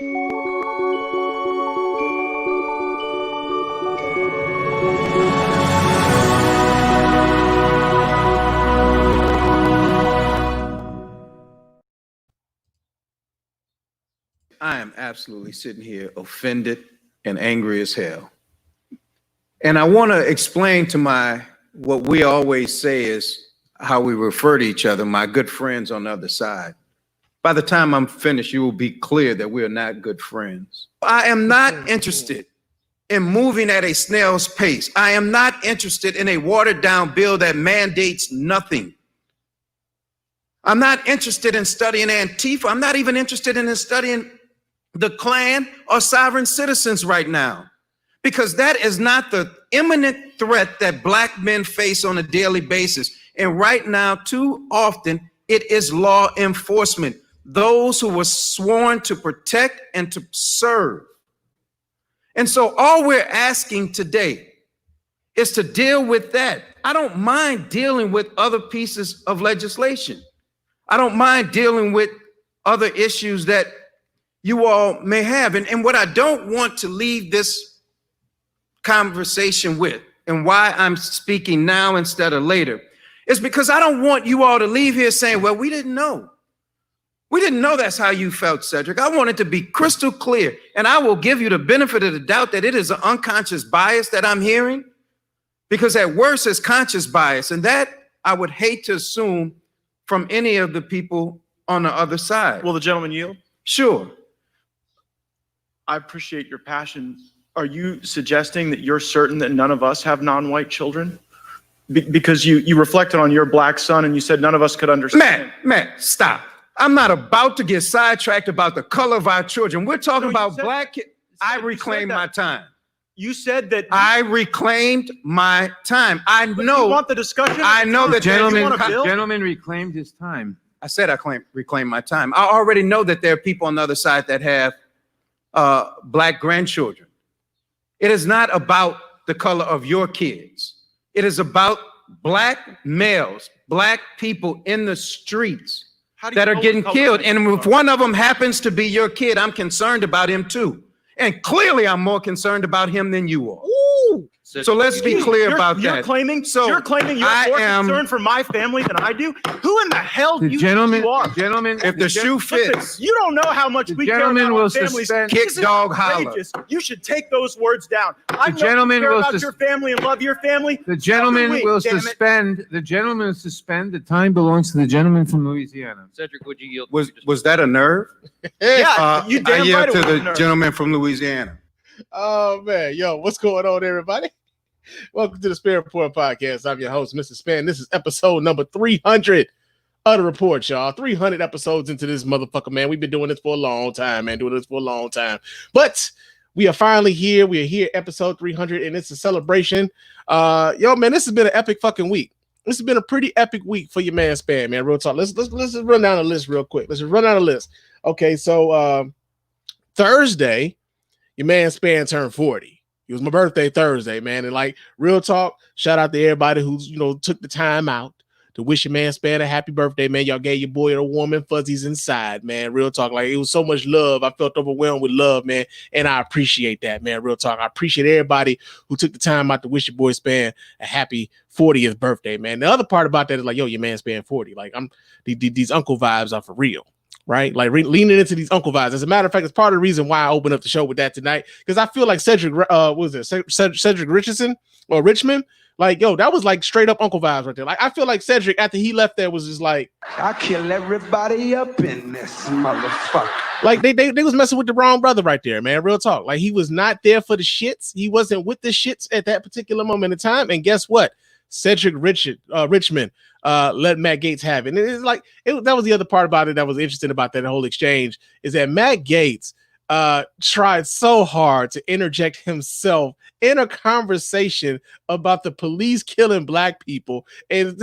I am absolutely sitting here offended and angry as hell. And I want to explain to what we always say is how we refer to each other, my good friends on the other side. By the time I'm finished, you will be clear that we are not good friends. I am not interested in moving at a snail's pace. I am not interested in a watered down bill that mandates nothing. I'm not interested in studying Antifa. I'm not even interested in studying the Klan or sovereign citizens right now, because that is not the imminent threat that Black men face on a daily basis. And right now, too often, it is law enforcement, those who were sworn to protect and to serve. And so all we're asking today is to deal with that. I don't mind dealing with other pieces of legislation. I don't mind dealing with other issues that you all may have. And what I don't want to leave this conversation with, and why I'm speaking now instead of later, is because I don't want you all to leave here saying, well, we didn't know. We didn't know that's how you felt, Cedric. I want it to be crystal clear. And I will give you the benefit of the doubt that it is an unconscious bias that I'm hearing, because at worst it's conscious bias. And that I would hate to assume from any of the people on the other side. Will the gentleman yield? Sure. I appreciate your passion. Are you suggesting that you're certain that none of us have non-white children? Because you reflected on your black son and you said none of us could understand. Matt, stop. I'm not about to get sidetracked about the color of our children. We're talking about black kids. I reclaimed my time. You said that. I reclaimed my time. I know. You want the discussion? I know that gentleman reclaimed his time. I said I reclaimed my time. I already know that there are people on the other side that have black grandchildren. It is not about the color of your kids. It is about black males, black people in the streets that are getting killed. And if one of them happens to be your kid, I'm concerned about him too. And clearly I'm more concerned about him than you are. Ooh. So let's be clear about that. You're claiming you're more concerned for my family than I do? Who in the hell do you think you are? Gentlemen, if the shoe fits. You don't know how much we care about our families. Kick dog holler. You should take those words down. The gentleman will about your family and love your family. The gentleman will suspend. The gentleman will suspend. The time belongs to the gentleman from Louisiana. Cedric, would you yield? Was that a nerve? Yeah, you damn I yield right to the gentleman from Louisiana. Oh man, yo, what's going on, everybody? Welcome to the Spann Report podcast. I'm your host, Mr. Spann. This is episode number 300 of the report, y'all. 300 episodes into this motherfucker, man. We've been doing this for a long time, man. But we are finally here. We are here, episode 300, and it's a celebration. Yo, man, this has been an epic fucking week. This has been a pretty epic week for your man Spann, man. Real talk. Let's just run down the list real quick. Okay, so Thursday, your man Spann turned 40. It was my birthday Thursday, man. And like real talk, shout out to everybody who's, took the time out to wish your man Spann a happy birthday, man. Y'all gave your boy the warm and fuzzies inside, man. Real talk. Like it was so much love. I felt overwhelmed with love, man. And I appreciate that, man. Real talk. I appreciate everybody who took the time out to wish your boy Spann a happy 40th birthday, man. The other part about that is like, yo, your man Spann 40. Like these uncle vibes are for real. Right? Like leaning into these uncle vibes. As a matter of fact, it's part of the reason why I opened up the show with that tonight. Because I feel like Cedric Richardson or Richmond, like, yo, that was like straight up uncle vibes right there. Like, I feel like Cedric, after he left there, was just like, I kill everybody up in this motherfucker. Like they was messing with the wrong brother right there, man. Real talk. Like he was not there for the shits. He wasn't with the shits at that particular moment in time. And guess what? Cedric Richmond let Matt Gaetz have it. And it's like that was the other part about it that was interesting about that whole exchange, is that Matt Gaetz tried so hard to interject himself in a conversation about the police killing black people. And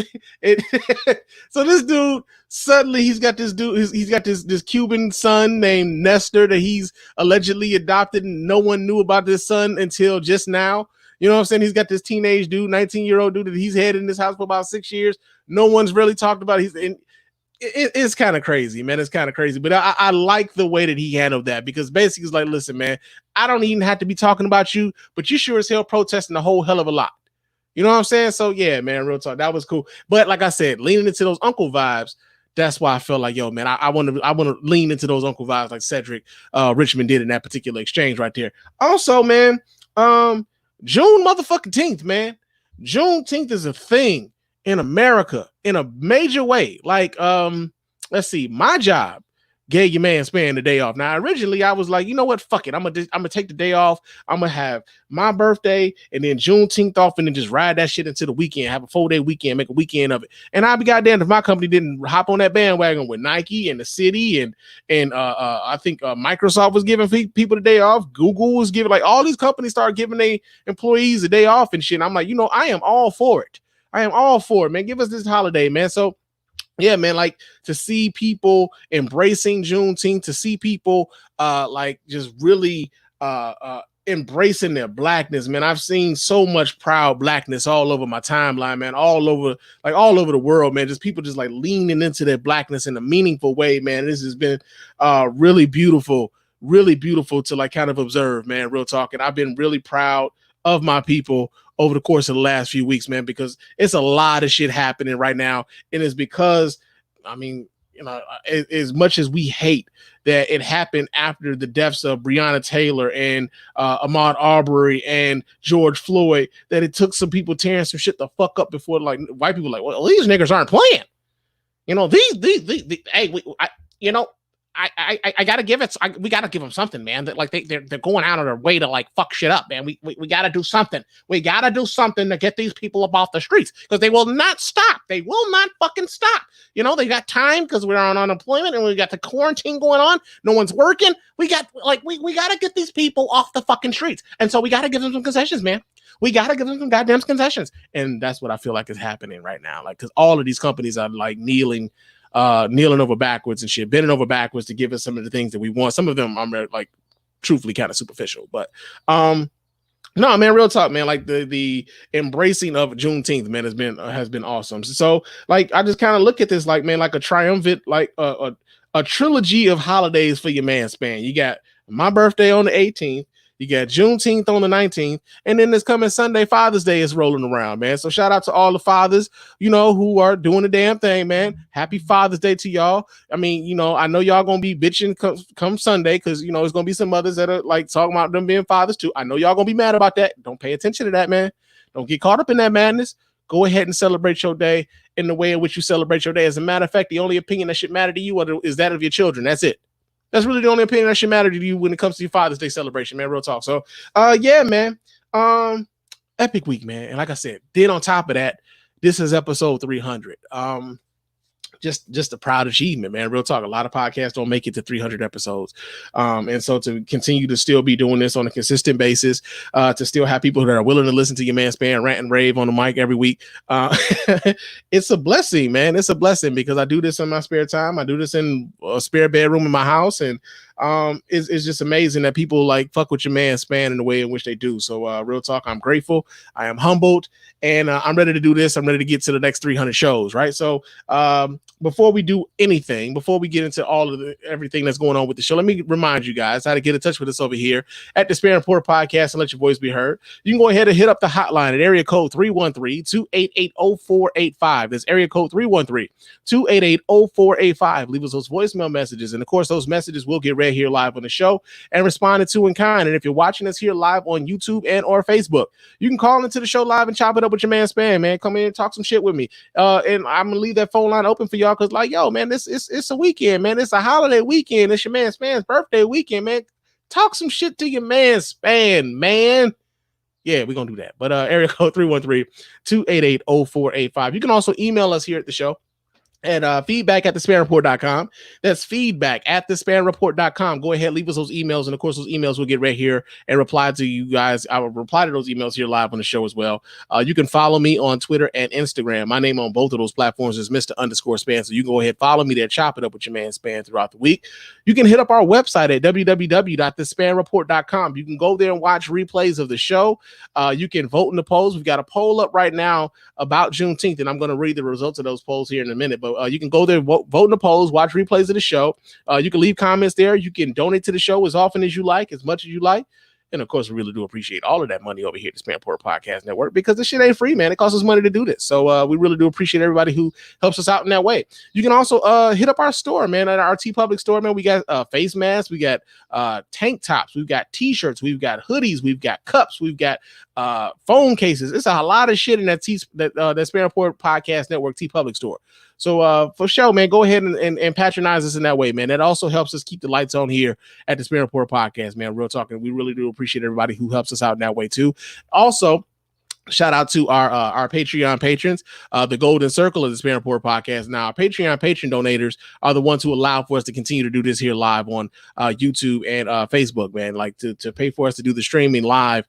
so this dude, suddenly he's got this Cuban son named Nestor that he's allegedly adopted, and no one knew about this son until just now. You know what I'm saying? He's got this teenage dude, 19-year-old dude that he's had in this house for about 6 years. No one's really talked about it. it's kind of crazy, man. It's kind of crazy, but I like the way that he handled that, because basically it's like, listen, man, I don't even have to be talking about you, but you sure as hell protesting a whole hell of a lot. You know what I'm saying? So yeah, man, real talk. That was cool. But like I said, leaning into those uncle vibes, that's why I felt like, yo, man, I want to lean into those uncle vibes like Cedric Richmond did in that particular exchange right there. Also, man, June motherfucking 10th, man. Juneteenth is a thing in America in a major way. Like, let's see, my job gave your man Spann the day off. Now, originally I was like, you know what? Fuck it. I'm gonna take the day off. I'm gonna have my birthday and then Juneteenth off, and then just ride that shit into the weekend. Have a 4-day weekend, make a weekend of it. And I'd be goddamn if my company didn't hop on that bandwagon with Nike and the city and I think Microsoft was giving people the day off. Google was giving, like, all these companies started giving their employees a day off and shit. And I'm like, you know, I am all for it. I am all for it, man. Give us this holiday, man. So yeah, man, like, to see people embracing Juneteenth, to see people like just really embracing their blackness, man. I've seen so much proud blackness all over my timeline, man, all over the world, man. Just people just like leaning into their blackness in a meaningful way, man. This has been really beautiful to like kind of observe, man, real talk. And I've been really proud of my people over the course of the last few weeks, man, because it's a lot of shit happening right now. And it's because, I mean, you know, as much as we hate that it happened after the deaths of Breonna Taylor and Ahmaud Arbery and George Floyd, that it took some people tearing some shit the fuck up before, like, white people like, well, these niggas aren't playing. You know, these hey, you know, I gotta give it. We gotta give them something, man. That like they're going out of their way to like fuck shit up, man. We gotta do something. We gotta do something to get these people up off the streets, because they will not stop. They will not fucking stop. You know, they got time because we're on unemployment and we got the quarantine going on. No one's working. We gotta get these people off the fucking streets, and so we gotta give them some concessions, man. We gotta give them some goddamn concessions, and that's what I feel like is happening right now. Like, because all of these companies are like kneeling over backwards and shit, bending over backwards to give us some of the things that we want. Some of them I'm like truthfully kind of superficial, but no, man, real talk, man. Like the embracing of Juneteenth, man, has been awesome. So like I just kind of look at this like, man, like a triumphant, like a trilogy of holidays for your man Spann. You got my birthday on the 18th. You got Juneteenth on the 19th, and then this coming Sunday, Father's Day is rolling around, man. So shout out to all the fathers, you know, who are doing the damn thing, man. Happy Father's Day to y'all. I mean, you know, I know y'all gonna be bitching come Sunday, because, you know, there's gonna be some mothers that are like talking about them being fathers too. I know y'all gonna be mad about that. Don't pay attention to that, man. Don't get caught up in that madness. Go ahead and celebrate your day in the way in which you celebrate your day. As a matter of fact, the only opinion that should matter to you is that of your children. That's it. That's really the only opinion that should matter to you when it comes to your Father's Day celebration, man. Real talk. So, yeah, man. Epic week, man. And like I said, then on top of that, this is episode 300. Just a proud achievement, man. Real talk. A lot of podcasts don't make it to 300 episodes. And so to continue to still be doing this on a consistent basis, to still have people that are willing to listen to your man Spann rant and rave on the mic every week, it's a blessing, man. It's a blessing, because I do this in my spare time. I do this in a spare bedroom in my house, and it's just amazing that people like fuck with your man Spann in the way in which they do. So real talk, I'm grateful. I am humbled, and I'm ready to do this. I'm ready to get to the next 300 shows, right? So before we do anything, before we get into all of everything that's going on with the show, let me remind you guys how to get in touch with us over here at the Spann Report Podcast and let your voice be heard. You can go ahead and hit up the hotline at area code 313-288-0485. That's area code 313-288-0485. Leave us those voicemail messages, and of course those messages will get read here live on the show and responded to in kind. And if you're watching us here live on YouTube and or Facebook, you can call into the show live and chop it up with your man Spann, man. Come in and talk some shit with me. And I'm gonna leave that phone line open for y'all, because like, yo, man, it's a weekend, man. It's a holiday weekend. It's your man Spann's birthday weekend, man. Talk some shit to your man Spann, man. Yeah, we're gonna do that. But area code 313-288-0485. You can also email us here at the show at feedback at thespannreport.com. That's feedback at thespannreport.com. Go ahead, leave us those emails, and of course those emails will get right here and reply to you guys. I will reply to those emails here live on the show as well. You can follow me on Twitter and Instagram. My name on both of those platforms is Mr._Spann. So you can go ahead, follow me there, chop it up with your man Spann throughout the week. You can hit up our website at www.thespannreport.com. You can go there and watch replays of the show. You can vote in the polls. We've got a poll up right now about Juneteenth, and I'm going to read the results of those polls here in a minute. But But you can go there, vote in the polls, watch replays of the show. You can leave comments there. You can donate to the show as often as you like, as much as you like. And of course, we really do appreciate all of that money over here at the Spann Podcast Network, because this shit ain't free, man. It costs us money to do this. So we really do appreciate everybody who helps us out in that way. You can also hit up our store, man, at our TeePublic store, man. We got face masks, we got tank tops, we've got t-shirts, we've got hoodies, we've got cups, we've got phone cases. It's a lot of shit in that Spann Podcast Network TeePublic store. So for sure, man, go ahead and patronize us in that way, man. That also helps us keep the lights on here at the Spann Podcast, man. Real talking, we really do appreciate everybody who helps us out in that way too. Also, shout out to our Patreon patrons, the Golden Circle of the Spann Podcast. Now, our Patreon patron donators are the ones who allow for us to continue to do this here live on YouTube and Facebook, man. Like to pay for us to do the streaming live.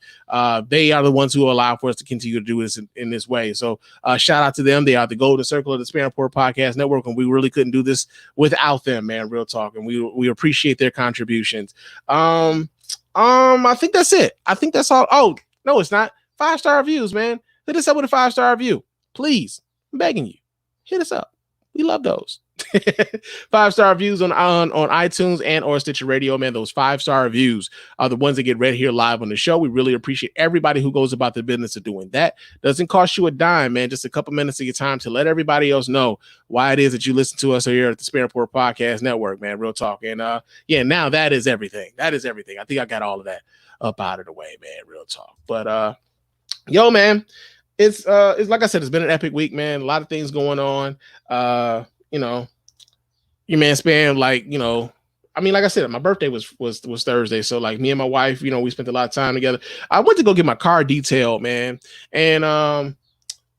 They are the ones who allow for us to continue to do this in this way. So shout out to them. They are the Golden Circle of the Spann Podcast Network, and we really couldn't do this without them, man. Real talk, and we appreciate their contributions. I think that's it. I think that's all. Oh no, it's not. 5-star reviews, man. Hit us up with a 5-star review. Please. I'm begging you. Hit us up. We love those. 5-star reviews on iTunes and or Stitcher Radio, man. Those 5-star reviews are the ones that get read here live on the show. We really appreciate everybody who goes about the business of doing that. Doesn't cost you a dime, man. Just a couple minutes of your time to let everybody else know why it is that you listen to us here at the Spann Podcast Network, man. Real talk. And yeah, now that is everything. That is everything. I think I got all of that up out of the way, man. Real talk. But yo, man, it's like I said, it's been an epic week, man. A lot of things going on. You know, your man Spann, like, you know, I mean, like I said, my birthday was Thursday. So like me and my wife, you know, we spent a lot of time together. I went to go get my car detailed, man. And I'm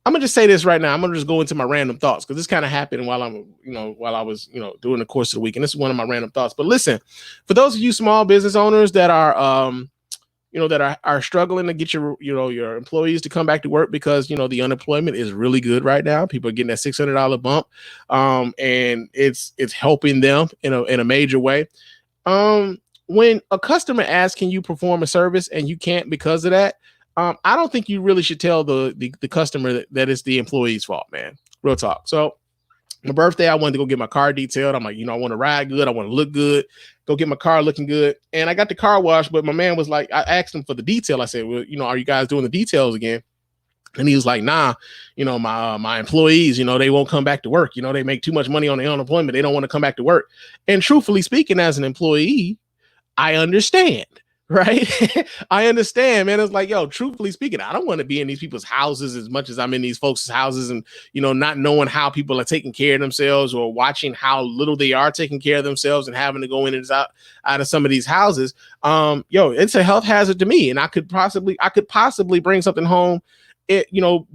gonna just say this right now. I'm gonna just go into my random thoughts, because this kind of happened while I was, you know, during the course of the week. And this is one of my random thoughts. But listen, for those of you small business owners that are you know, that are struggling to get your employees to come back to work, because, you know, the unemployment is really good right now. People are getting that $600 bump. And it's helping them in a major way. When a customer asks, can you perform a service, and you can't because of that, I don't think you really should tell the customer that it's the employee's fault, man. Real talk. So my birthday, I wanted to go get my car detailed. I'm like, you know, I want to ride good. I want to look good. Go get my car looking good. And I got the car washed, but my man was like, I asked him for the detail. I said, well, you know, are you guys doing the details again? And he was like, nah, you know, my employees, you know, they won't come back to work. You know, they make too much money on their unemployment. They don't want to come back to work. And truthfully speaking, as an employee, I understand. Right. I understand, man. It's like, yo, truthfully speaking, I don't want to be in these people's houses as much as I'm in these folks' houses, and, you know, not knowing how people are taking care of themselves, or watching how little they are taking care of themselves, and having to go in and out of some of these houses. Yo, it's a health hazard to me, and I could possibly bring something home, you know,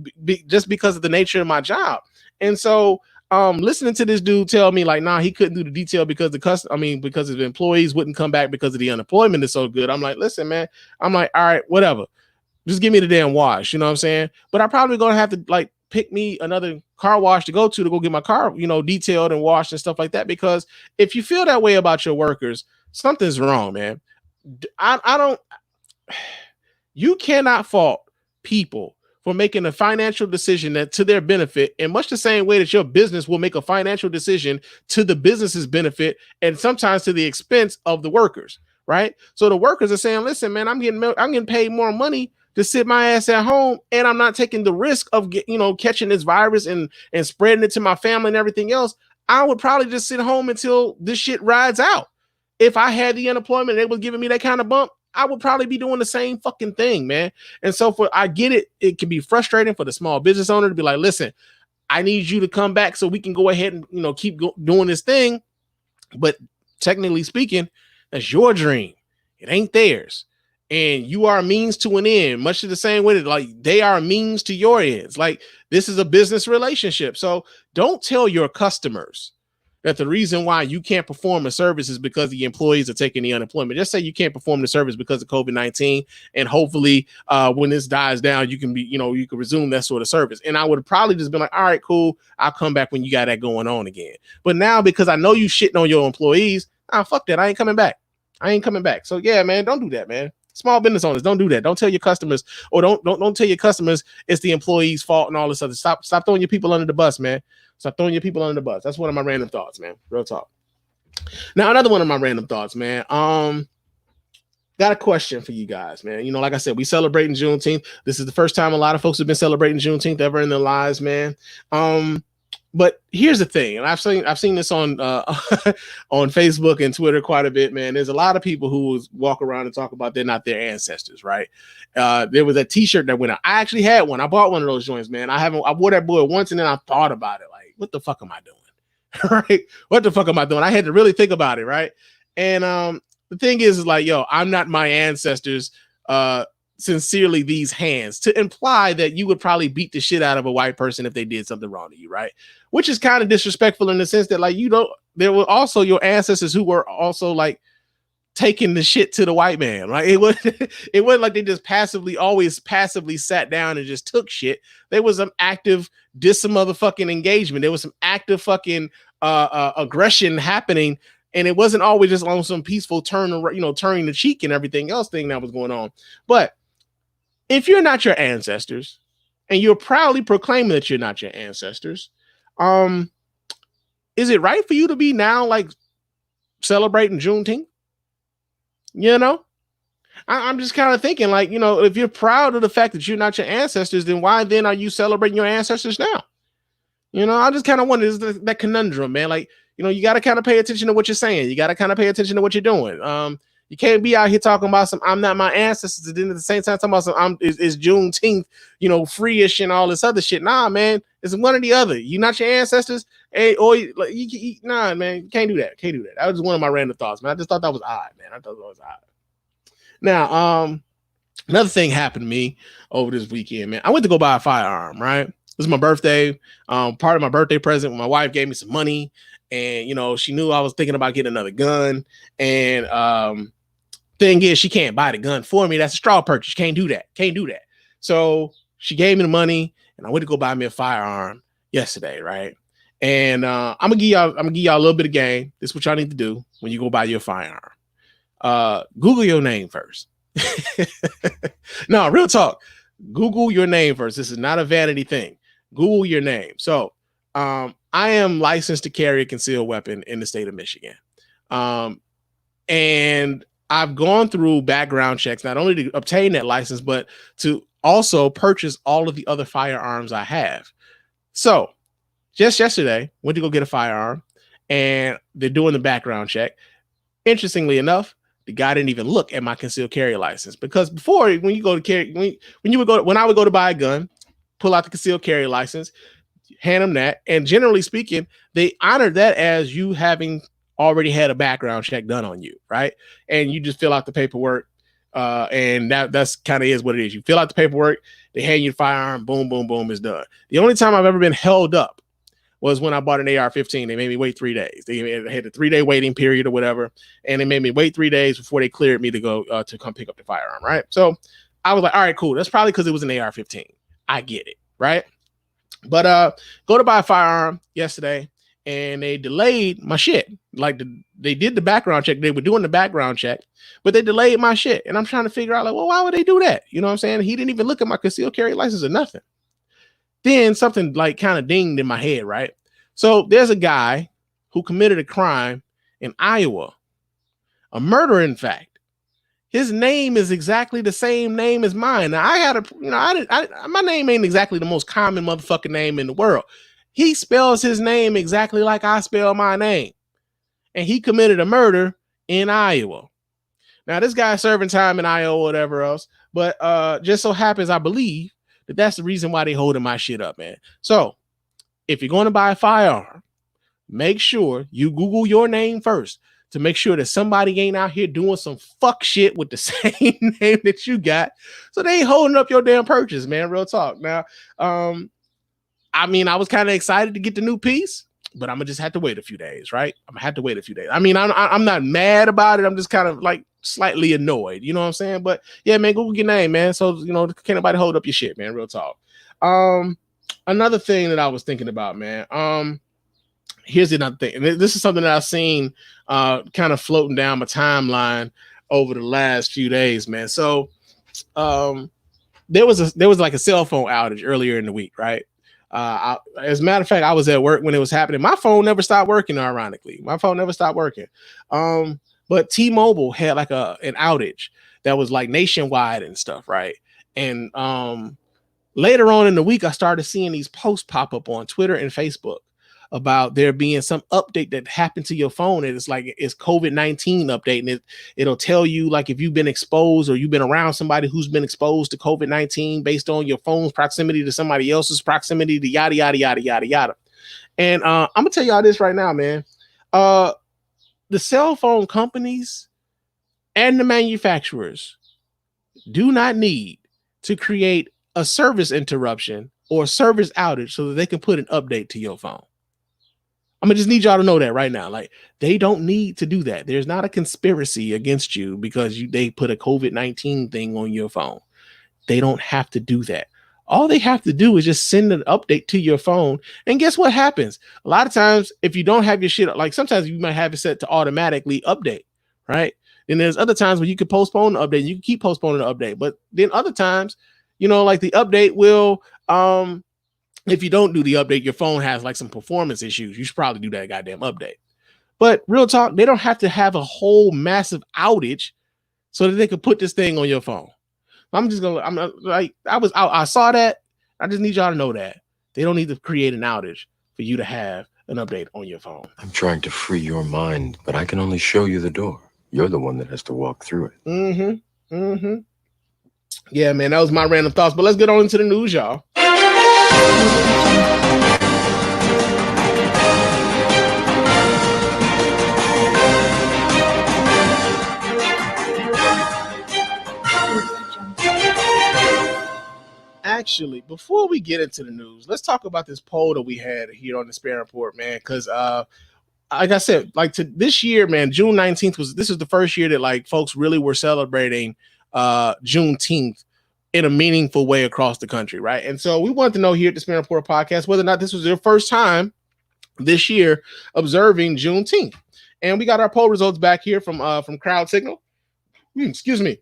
just because of the nature of my job. And so listening to this dude tell me like, nah, he couldn't do the detail because because his employees wouldn't come back because of the unemployment is so good. I'm like, listen, man, I'm like, all right, whatever. Just give me the damn wash. You know what I'm saying? But I'm probably going to have to like pick me another car wash to go get my car, you know, detailed and washed and stuff like that. Because if you feel that way about your workers, something's wrong, man. You cannot fault people for making a financial decision that to their benefit, in much the same way that your business will make a financial decision to the business's benefit, and sometimes to the expense of the workers, right? So the workers are saying, listen, man, I'm getting paid more money to sit my ass at home, and I'm not taking the risk of catching this virus and spreading it to my family and everything else. I would probably just sit home until this shit rides out. If I had the unemployment and they was giving me that kind of bump, I would probably be doing the same fucking thing, man. And so I get it. It can be frustrating for the small business owner to be like, listen, I need you to come back so we can go ahead and, keep doing this thing. But technically speaking, that's your dream. It ain't theirs. And you are a means to an end, much of the same way that like they are a means to your ends. Like this is a business relationship. So don't tell your customers that the reason why you can't perform a service is because the employees are taking the unemployment. Just say you can't perform the service because of COVID-19, and hopefully when this dies down, you can you can resume that sort of service. And I would have probably just been like, all right, cool. I'll come back when you got that going on again. But now, because I know you shitting on your employees, fuck that. I ain't coming back. So yeah, man, don't do that, man. Small business owners, don't do that. Don't tell your customers, or don't tell your customers it's the employee's fault and all this other. Stop throwing your people under the bus, man. Stop throwing your people under the bus. That's one of my random thoughts, man. Real talk. Now, another one of my random thoughts, man. Got a question for you guys, man. You know, like I said, we celebrating Juneteenth. This is the first time a lot of folks have been celebrating Juneteenth ever in their lives, man. But here's the thing, and I've seen this on on Facebook and Twitter quite a bit, man. There's a lot of people who walk around and talk about they're not their ancestors, right? There was a T-shirt that went out. I actually had one. I bought one of those joints, man. I wore that boy once, and then I thought about it, like, what the fuck am I doing? Right? What the fuck am I doing? I had to really think about it, right? And the thing is like, yo, I'm not my ancestors. Sincerely, these hands, to imply that you would probably beat the shit out of a white person if they did something wrong to you, right? Which is kind of disrespectful in the sense that, like, there were also your ancestors who were also like taking the shit to the white man, right? It wasn't like they just always passively sat down and just took shit. There was some active motherfucking engagement. There was some active fucking aggression happening. And it wasn't always just on some peaceful turning the cheek and everything else thing that was going on. But if you're not your ancestors and you're proudly proclaiming that you're not your ancestors, is it right for you to be now like celebrating Juneteenth? You know, I'm just kind of thinking like, you know, if you're proud of the fact that you're not your ancestors, then why then are you celebrating your ancestors now? You know, I just kind of wonder, is that conundrum, man. Like, you know, you got to kind of pay attention to what you're saying. You got to kind of pay attention to what you're doing. You can't be out here talking about some, I'm not my ancestors, and then at the same time talking about some, is Juneteenth, you know, free-ish and all this other shit. Nah, man, it's one or the other. You not your ancestors, nah, man, you can't do that. Can't do that. That was one of my random thoughts, man. I just thought that was odd, man. I thought that was odd. Now, another thing happened to me over this weekend, man. I went to go buy a firearm, right? This is my birthday. Part of my birthday present, my wife gave me some money. And, you know, she knew I was thinking about getting another gun. And thing is, she can't buy the gun for me. That's a straw purchase. Can't do that. So she gave me the money, and I went to go buy me a firearm yesterday, right? And I'm gonna give y'all a little bit of game. This is what y'all need to do when you go buy your firearm. Google your name first. No, real talk. Google your name first. This is not a vanity thing. Google your name. So I am licensed to carry a concealed weapon in the state of Michigan. And I've gone through background checks, not only to obtain that license, but to also purchase all of the other firearms I have. So just yesterday, went to go get a firearm, and they're doing the background check. Interestingly enough, the guy didn't even look at my concealed carry license, because before, when I would go to buy a gun, pull out the concealed carry license, hand them that, and generally speaking, they honored that as you having already had a background check done on you, right? And you just fill out the paperwork, and that's kind of is what it is. You fill out the paperwork, they hand you the firearm, boom, boom, boom, it's done. The only time I've ever been held up was when I bought an AR-15. They made me wait 3 days. They had a 3-day waiting period or whatever, and they made me wait 3 days before they cleared me to go to come pick up the firearm, right? So I was like, all right, cool. That's probably because it was an AR-15. I get it, right? But go to buy a firearm yesterday, and they delayed my shit. Like they did the background check. They were doing the background check, but they delayed my shit. And I'm trying to figure out, like, well, why would they do that? You know what I'm saying? He didn't even look at my concealed carry license or nothing. Then something like kind of dinged in my head, right? So there's a guy who committed a crime in Iowa, a murder, in fact. His name is exactly the same name as mine. Now my name ain't exactly the most common motherfucking name in the world. He spells his name exactly like I spell my name. And he committed a murder in Iowa. Now, this guy's serving time in Iowa or whatever else, but just so happens, I believe, that's the reason why they holding my shit up, man. So if you're going to buy a firearm, make sure you Google your name first to make sure that somebody ain't out here doing some fuck shit with the same name that you got. So they ain't holding up your damn purchase, man. Real talk. Now, I mean, I was kind of excited to get the new piece, but I'm gonna just have to wait a few days, right? I'm gonna have to wait a few days. I mean, I'm not mad about it. I'm just kind of like slightly annoyed. You know what I'm saying? But yeah, man, Google your name, man. So, you know, can't nobody hold up your shit, man. Real talk. Another thing that I was thinking about, man. Here's another thing. And this is something that I've seen kind of floating down my timeline over the last few days, man. So there was like a cell phone outage earlier in the week, right? As a matter of fact, I was at work when it was happening. My phone never stopped working, ironically. My phone never stopped working. But T-Mobile had like an outage that was like nationwide and stuff, right? And later on in the week, I started seeing these posts pop up on Twitter and Facebook about there being some update that happened to your phone. And it's like it's COVID-19 update. And it'll tell you like if you've been exposed or you've been around somebody who's been exposed to COVID-19 based on your phone's proximity to somebody else's proximity to yada, yada, yada, yada, yada. And I'm going to tell y'all this right now, man. The cell phone companies and the manufacturers do not need to create a service interruption or service outage so that they can put an update to your phone. I'm gonna just need y'all to know that right now. Like they don't need to do that. There's not a conspiracy against you because they put a COVID-19 thing on your phone. They don't have to do that. All they have to do is just send an update to your phone. And guess what happens? A lot of times, if you don't have your shit, like sometimes you might have it set to automatically update, right? And there's other times where you could postpone the update. You can keep postponing the update. But then other times, you know, like the update will, if you don't do the update, your phone has like some performance issues. You should probably do that goddamn update. But real talk, they don't have to have a whole massive outage so that they could put this thing on your phone. I saw that. I just need y'all to know that they don't need to create an outage for you to have an update on your phone. I'm trying to free your mind, but I can only show you the door. You're the one that has to walk through it. Yeah, man, that was my random thoughts. But let's get on into the news, y'all. Actually, before we get into the news, let's talk about this poll that we had here on the Spann Report, man. Because, like I said, this year, man, June 19th was the first year that like folks really were celebrating Juneteenth in a meaningful way across the country, right? And so we wanted to know here at the Spann Report podcast whether or not this was your first time this year observing Juneteenth. And we got our poll results back here from Crowd Signal. Excuse me.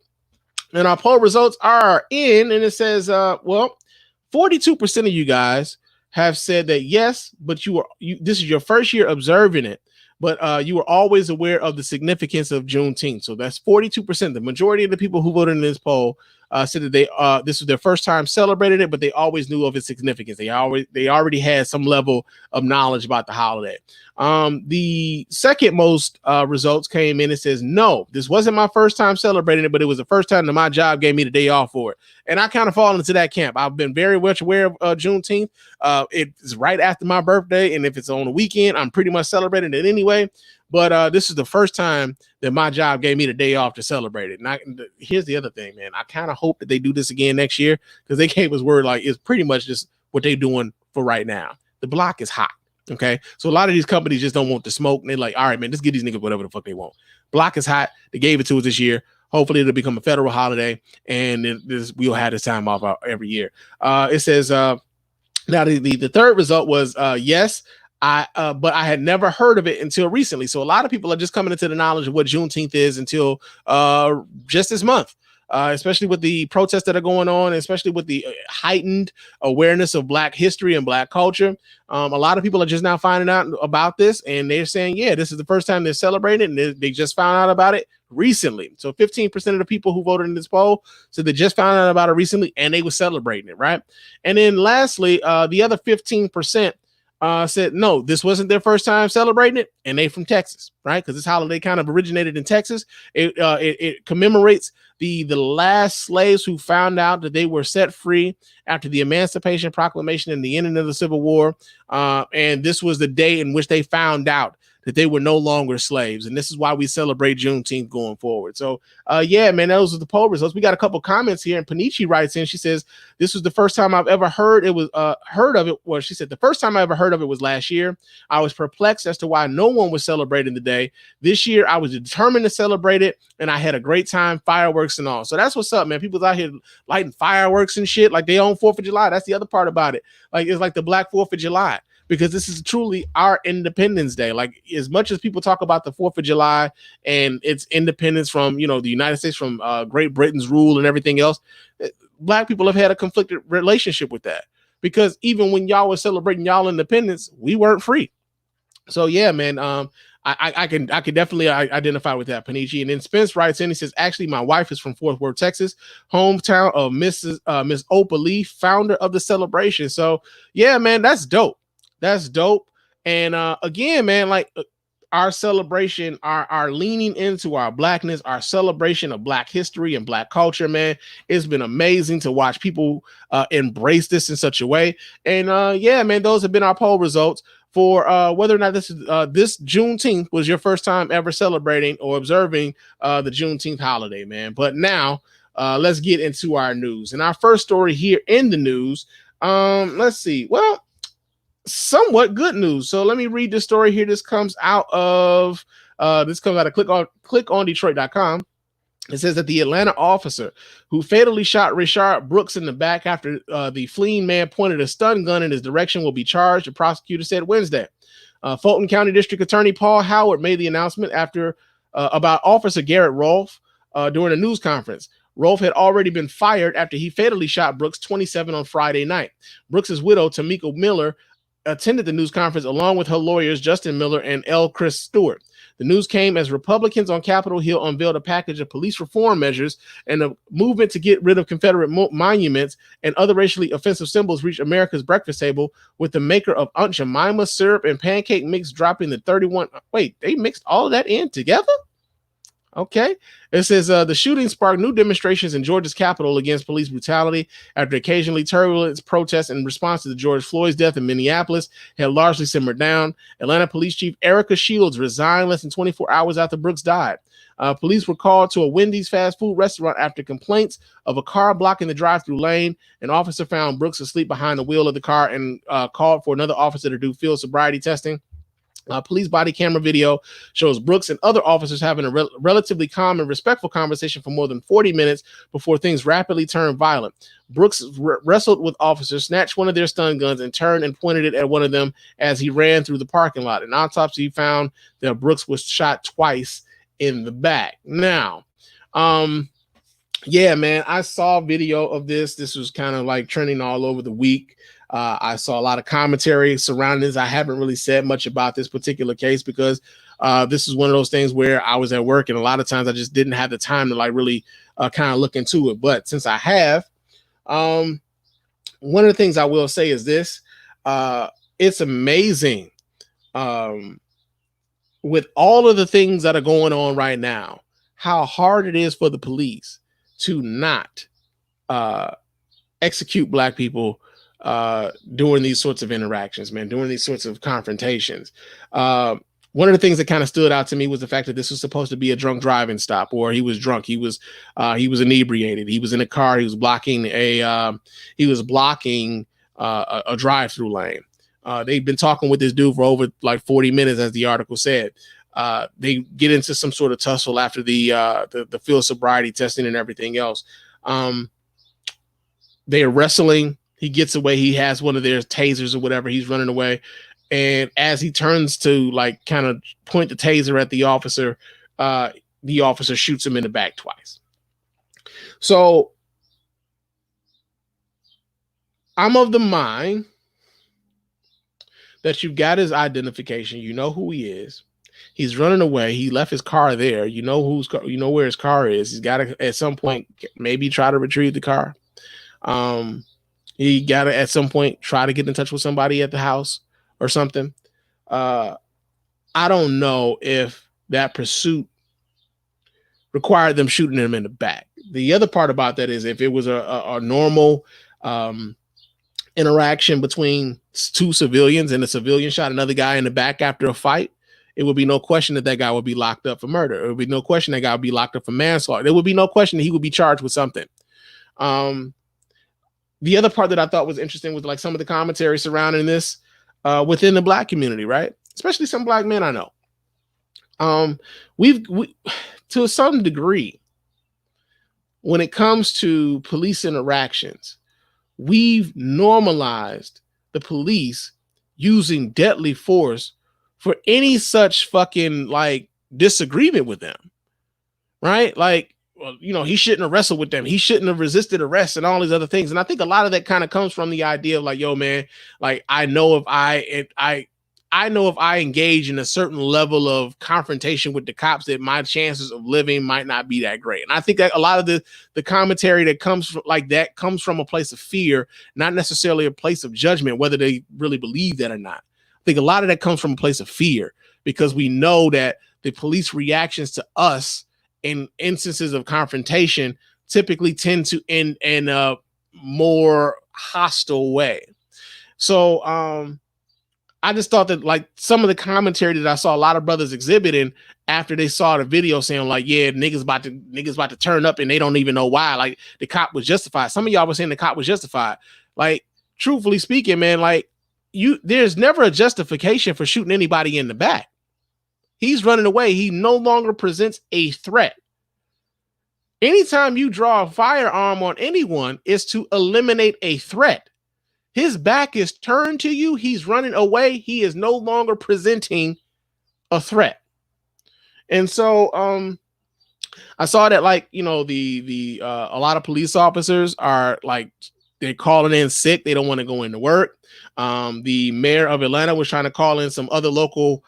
And our poll results are in, and it says, 42% of you guys have said that yes, but this is your first year observing it, but you were always aware of the significance of Juneteenth. So that's 42%. The majority of the people who voted in this poll said that this was their first time celebrating it, but they always knew of its significance. They already had some level of knowledge about the holiday. The second most results came in. It says, no, this wasn't my first time celebrating it, but it was the first time that my job gave me the day off for it. And I kind of fall into that camp. I've been very much aware of Juneteenth. It's right after my birthday. And if it's on the weekend, I'm pretty much celebrating it anyway. But this is the first time that my job gave me the day off to celebrate it. And here's the other thing, man. I kind of hope that they do this again next year because they gave us word like it's pretty much just what they're doing for right now. The block is hot. Okay. So a lot of these companies just don't want the smoke. And they're like, all right, man, let's give these niggas whatever the fuck they want. Block is hot. They gave it to us this year. Hopefully it'll become a federal holiday and we'll have this time off every year. It says, now the third result was yes. But I had never heard of it until recently. So a lot of people are just coming into the knowledge of what Juneteenth is until just this month, especially with the protests that are going on, especially with the heightened awareness of Black history and Black culture. A lot of people are just now finding out about this, and they're saying, yeah, this is the first time they're celebrating it, and they just found out about it recently. So 15% of the people who voted in this poll said they just found out about it recently, and they were celebrating it, right? And then lastly, the other 15% said no, this wasn't their first time celebrating it, and they from Texas, right? Because this holiday kind of originated in Texas. It commemorates the last slaves who found out that they were set free after the Emancipation Proclamation and the ending of the Civil War. And this was the day in which they found out that they were no longer slaves. And this is why we celebrate Juneteenth going forward. So, yeah, man, those are the poll results. We got a couple comments here. And Panichi writes in, she says, this was the first time I've ever heard of it. Well, she said, the first time I ever heard of it was last year. I was perplexed as to why no one was celebrating the day. This year, I was determined to celebrate it. And I had a great time, fireworks and all. So that's what's up, man. People's out here lighting fireworks and shit like they own 4th of July. That's the other part about it. Like, it's like the Black 4th of July. because this is truly our Independence Day. Like, as much as people talk about the 4th of July and its independence from, you know, the United States, from Great Britain's rule and everything else, Black people have had a conflicted relationship with that, because even when y'all were celebrating y'all independence, we weren't free. So yeah, man, I can definitely identify with that, Panichi. And then Spence writes in, he says, actually, my wife is from Fort Worth, Texas, hometown of Miss Opa Lee, founder of the celebration. So yeah, man, that's dope. That's dope. And again, man, like, our celebration, our leaning into our Blackness, our celebration of Black history and Black culture, man, it's been amazing to watch people embrace this in such a way. And yeah, man, those have been our poll results for whether or not this Juneteenth was your first time ever celebrating or observing the Juneteenth holiday, man. But now let's get into our news. And our first story here in the news, let's see. Well, somewhat good news. So let me read this story here. This comes out of clickondetroit.com. It says that the Atlanta officer who fatally shot Rayshard Brooks in the back after the fleeing man pointed a stun gun in his direction will be charged, the prosecutor said Wednesday. Fulton County District Attorney Paul Howard made the announcement after about Officer Garrett Rolfe during a news conference. Rolfe had already been fired after he fatally shot Brooks, 27, on Friday night. Brooks's widow, Tamika Miller, attended the news conference along with her lawyers, Justin Miller and L. Chris Stewart. The news came as Republicans on Capitol Hill unveiled a package of police reform measures, and a movement to get rid of Confederate monuments and other racially offensive symbols reached America's breakfast table, with the maker of Aunt Jemima syrup and pancake mix dropping the 31. Wait, they mixed all of that in together? Okay. It says the shooting sparked new demonstrations in Georgia's capital against police brutality after occasionally turbulent protests in response to the George Floyd's death in Minneapolis had largely simmered down. Atlanta Police Chief Erica Shields resigned less than 24 hours after Brooks died. Police were called to a Wendy's fast food restaurant after complaints of a car blocking the drive-through lane. An officer found Brooks asleep behind the wheel of the car and called for another officer to do field sobriety testing. Police body camera video shows Brooks and other officers having a relatively calm and respectful conversation for more than 40 minutes before things rapidly turned violent. Brooks wrestled with officers, snatched one of their stun guns, and turned and pointed it at one of them as he ran through the parking lot. An autopsy found that Brooks was shot twice in the back. Now, yeah, man, I saw a video of this. This was kind of like trending all over the week. I saw a lot of commentary surrounding this. I haven't really said much about this particular case because this is one of those things where I was at work, and a lot of times I just didn't have the time to like really kind of look into it. But since I have, one of the things I will say is this: it's amazing with all of the things that are going on right now, how hard it is for the police to not execute Black people during these sorts of interactions, man, during these sorts of confrontations. One of the things that kind of stood out to me was the fact that this was supposed to be a drunk driving stop, or he was drunk. He was inebriated. He was in a car. He was blocking a drive-through lane. They've been talking with this dude for over like 40 minutes, as the article said. They get into some sort of tussle after the field sobriety testing and everything else. They are wrestling. He gets away. He has one of their tasers or whatever. He's running away. And as he turns to like kind of point the taser at the officer shoots him in the back twice. So I'm of the mind that you've got his identification. You know who he is. He's running away. He left his car there. You know where his car is. He's got to at some point maybe try to retrieve the car. He got to at some point try to get in touch with somebody at the house or something. I don't know if that pursuit required them shooting him in the back. The other part about that is if it was a normal interaction between two civilians and a civilian shot another guy in the back after a fight, it would be no question that guy would be locked up for murder. It would be no question that guy would be locked up for manslaughter. There would be no question that he would be charged with something. The other part that I thought was interesting was like some of the commentary surrounding this within the Black community, right? Especially some Black men I know. We to some degree, when it comes to police interactions, we've normalized the police using deadly force for any such fucking like disagreement with them, right? Like, well, you know, he shouldn't have wrestled with them. He shouldn't have resisted arrest and all these other things. And I think a lot of that kind of comes from the idea of like, yo, man, like I know if I know if I engage in a certain level of confrontation with the cops, that my chances of living might not be that great. And I think that a lot of the commentary that comes from like that comes from a place of fear, not necessarily a place of judgment, whether they really believe that or not. I think a lot of that comes from a place of fear, because we know that the police reactions to us in instances of confrontation typically tend to end in a more hostile way. So I just thought that like some of the commentary that I saw a lot of brothers exhibiting after they saw the video saying like, yeah, niggas about to turn up and they don't even know why. Like the cop was justified. Some of y'all were saying the cop was justified. Like, truthfully speaking, man, like there's never a justification for shooting anybody in the back. He's running away. He no longer presents a threat. Anytime you draw a firearm on anyone, is to eliminate a threat. His back is turned to you. He's running away. He is no longer presenting a threat. And so I saw that, like, you know, a lot of police officers are like, they're calling in sick. They don't want to go into work. The mayor of Atlanta was trying to call in some other local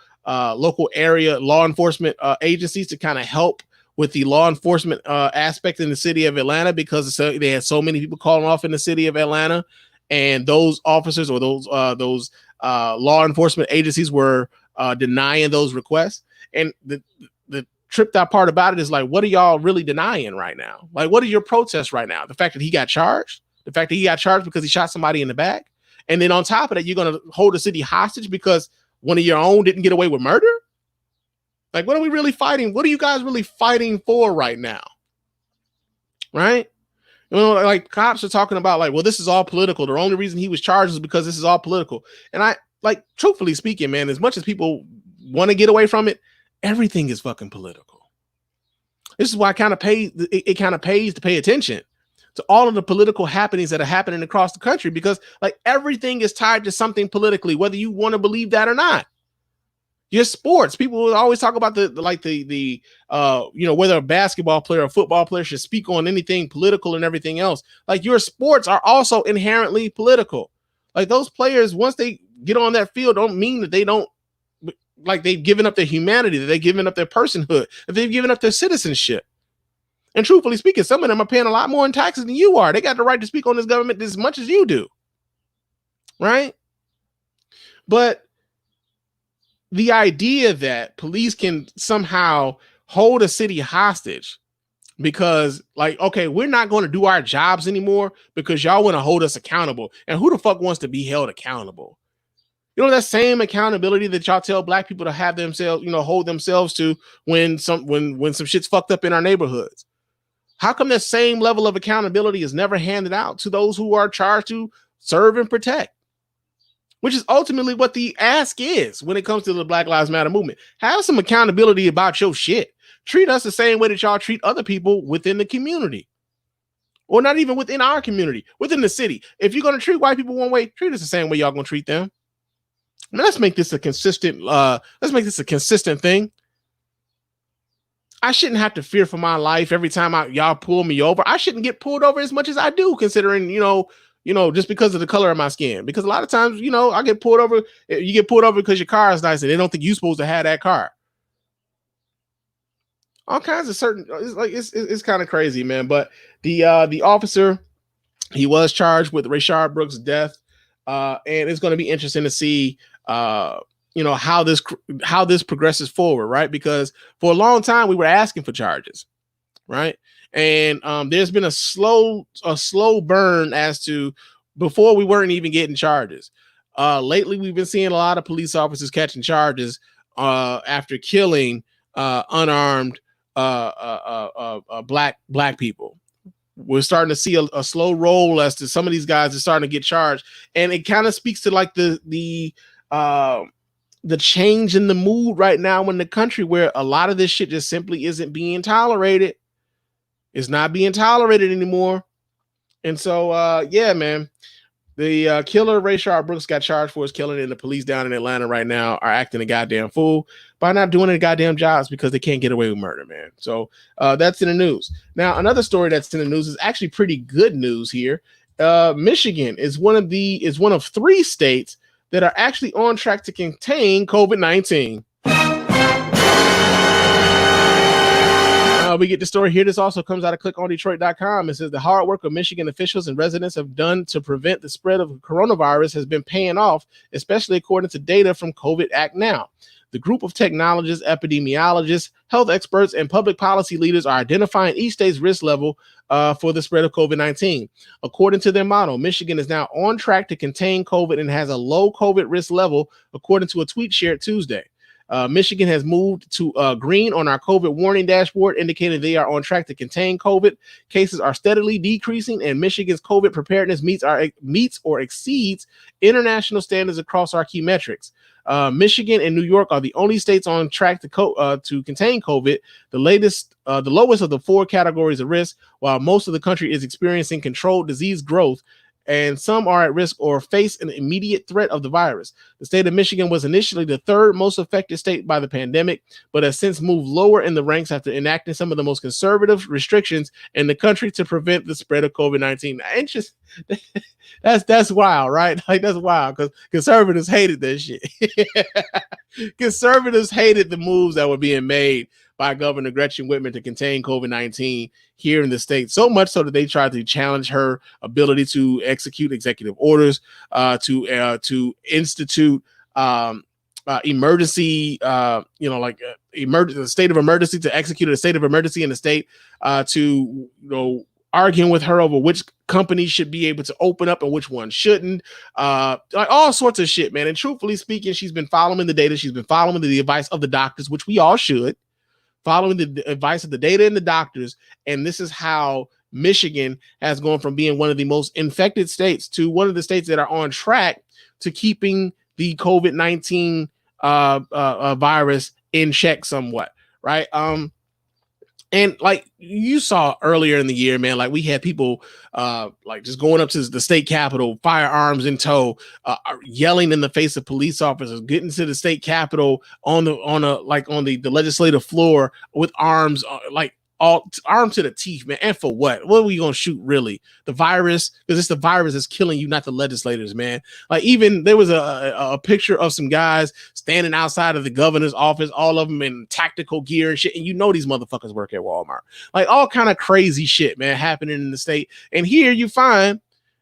area law enforcement agencies to kind of help with the law enforcement aspect in the city of Atlanta, because they had so many people calling off in the city of Atlanta. And those officers or those law enforcement agencies were denying those requests. And the tripped out part about it is like, what are y'all really denying right now? Like, what are your protests right now? The fact that he got charged, because he shot somebody in the back. And then on top of that, you're going to hold the city hostage because one of your own didn't get away with murder. Like, what are we really fighting? What are you guys really fighting for right now? Right? You know, like cops are talking about like, well, this is all political. The only reason he was charged is because this is all political. And I, like, truthfully speaking, man, as much as people want to get away from it, everything is fucking political. This is why it kind of pays to pay attention to all of the political happenings that are happening across the country, because like everything is tied to something politically, whether you want to believe that or not. Your sports, people will always talk about the whether a basketball player or a football player should speak on anything political and everything else. Like, your sports are also inherently political. Like, those players, once they get on that field, don't mean that they don't, like, they've given up their humanity, that they've given up their personhood, that they've given up their citizenship. And truthfully speaking, some of them are paying a lot more in taxes than you are. They got the right to speak on this government as much as you do. Right? But the idea that police can somehow hold a city hostage because, like, okay, we're not going to do our jobs anymore because y'all want to hold us accountable. And who the fuck wants to be held accountable? You know, that same accountability that y'all tell black people to have themselves, you know, hold themselves to when some shit's fucked up in our neighborhoods. How come that same level of accountability is never handed out to those who are charged to serve and protect? Which is ultimately what the ask is when it comes to the Black Lives Matter movement. Have some accountability about your shit. Treat us the same way that y'all treat other people within the community. Or not even within our community, within the city. If you're going to treat white people one way, treat us the same way y'all going to treat them. I mean, let's make this a consistent thing. I shouldn't have to fear for my life every time y'all pull me over. I shouldn't get pulled over as much as I do, considering, you know, just because of the color of my skin. Because a lot of times, you know, I get pulled over. You get pulled over because your car is nice and they don't think you're supposed to have that car. All kinds of it's kind of crazy, man. But the officer, he was charged with Rayshard Brooks' death. And it's going to be interesting to see, how this progresses forward, right? Because for a long time we were asking for charges, right? And there's been a slow burn as to before we weren't even getting charges. Lately, we've been seeing a lot of police officers catching charges after killing unarmed black people. We're starting to see a slow roll as to some of these guys are starting to get charged, and it kind of speaks to like the change in the mood right now in the country, where a lot of this shit just simply isn't being tolerated. It's not being tolerated anymore. And so, yeah, man, The killer, Rayshard Brooks, got charged for his killing, and the police down in Atlanta right now are acting a goddamn fool by not doing any goddamn jobs because they can't get away with murder, man. So that's in the news. Now, another story that's in the news is actually pretty good news here. Michigan is one of 3 states that are actually on track to contain COVID-19. We get the story here. This also comes out of clickondetroit.com. It says the hard work of Michigan officials and residents have done to prevent the spread of coronavirus has been paying off, especially according to data from COVID Act Now. The group of technologists, epidemiologists, health experts, and public policy leaders are identifying each state's risk level for the spread of COVID-19. According to their model, Michigan is now on track to contain COVID and has a low COVID risk level, according to a tweet shared Tuesday. Michigan has moved to green on our COVID warning dashboard, indicating they are on track to contain COVID. Cases are steadily decreasing, and Michigan's COVID preparedness meets or exceeds international standards across our key metrics. Michigan and New York are the only states on track to contain COVID, the lowest of the 4 categories of risk, while most of the country is experiencing controlled disease growth, and some are at risk or face an immediate threat of the virus. The state of Michigan was initially the 3rd most affected state by the pandemic, but has since moved lower in the ranks after enacting some of the most conservative restrictions in the country to prevent the spread of COVID-19. That's wild, right? Like, that's wild, because conservatives hated this shit. Conservatives hated the moves that were being made by Governor Gretchen Whitmer to contain COVID-19 here in the state, so much so that they tried to challenge her ability to execute executive orders, to institute emergency, the state of emergency, to execute a state of emergency in the state, arguing with her over which companies should be able to open up and which ones shouldn't, like all sorts of shit, man. And truthfully speaking, she's been following the data. She's been following the advice of the doctors, which we all should. Following the advice of the data and the doctors. And this is how Michigan has gone from being one of the most infected states to one of the states that are on track to keeping the COVID-19 virus in check somewhat, right? And like you saw earlier in the year, man, like we had people like just going up to the state capitol, firearms in tow, yelling in the face of police officers, getting to the state capitol on the legislative floor with arms all armed to the teeth, man. And for what? What are we gonna shoot, really? The virus? Because it's the virus that's killing you, not the legislators, man. Like, even there was a picture of some guys standing outside of the governor's office, all of them in tactical gear and shit. And you know these motherfuckers work at Walmart. Like, all kind of crazy shit, man, happening in the state. And here you find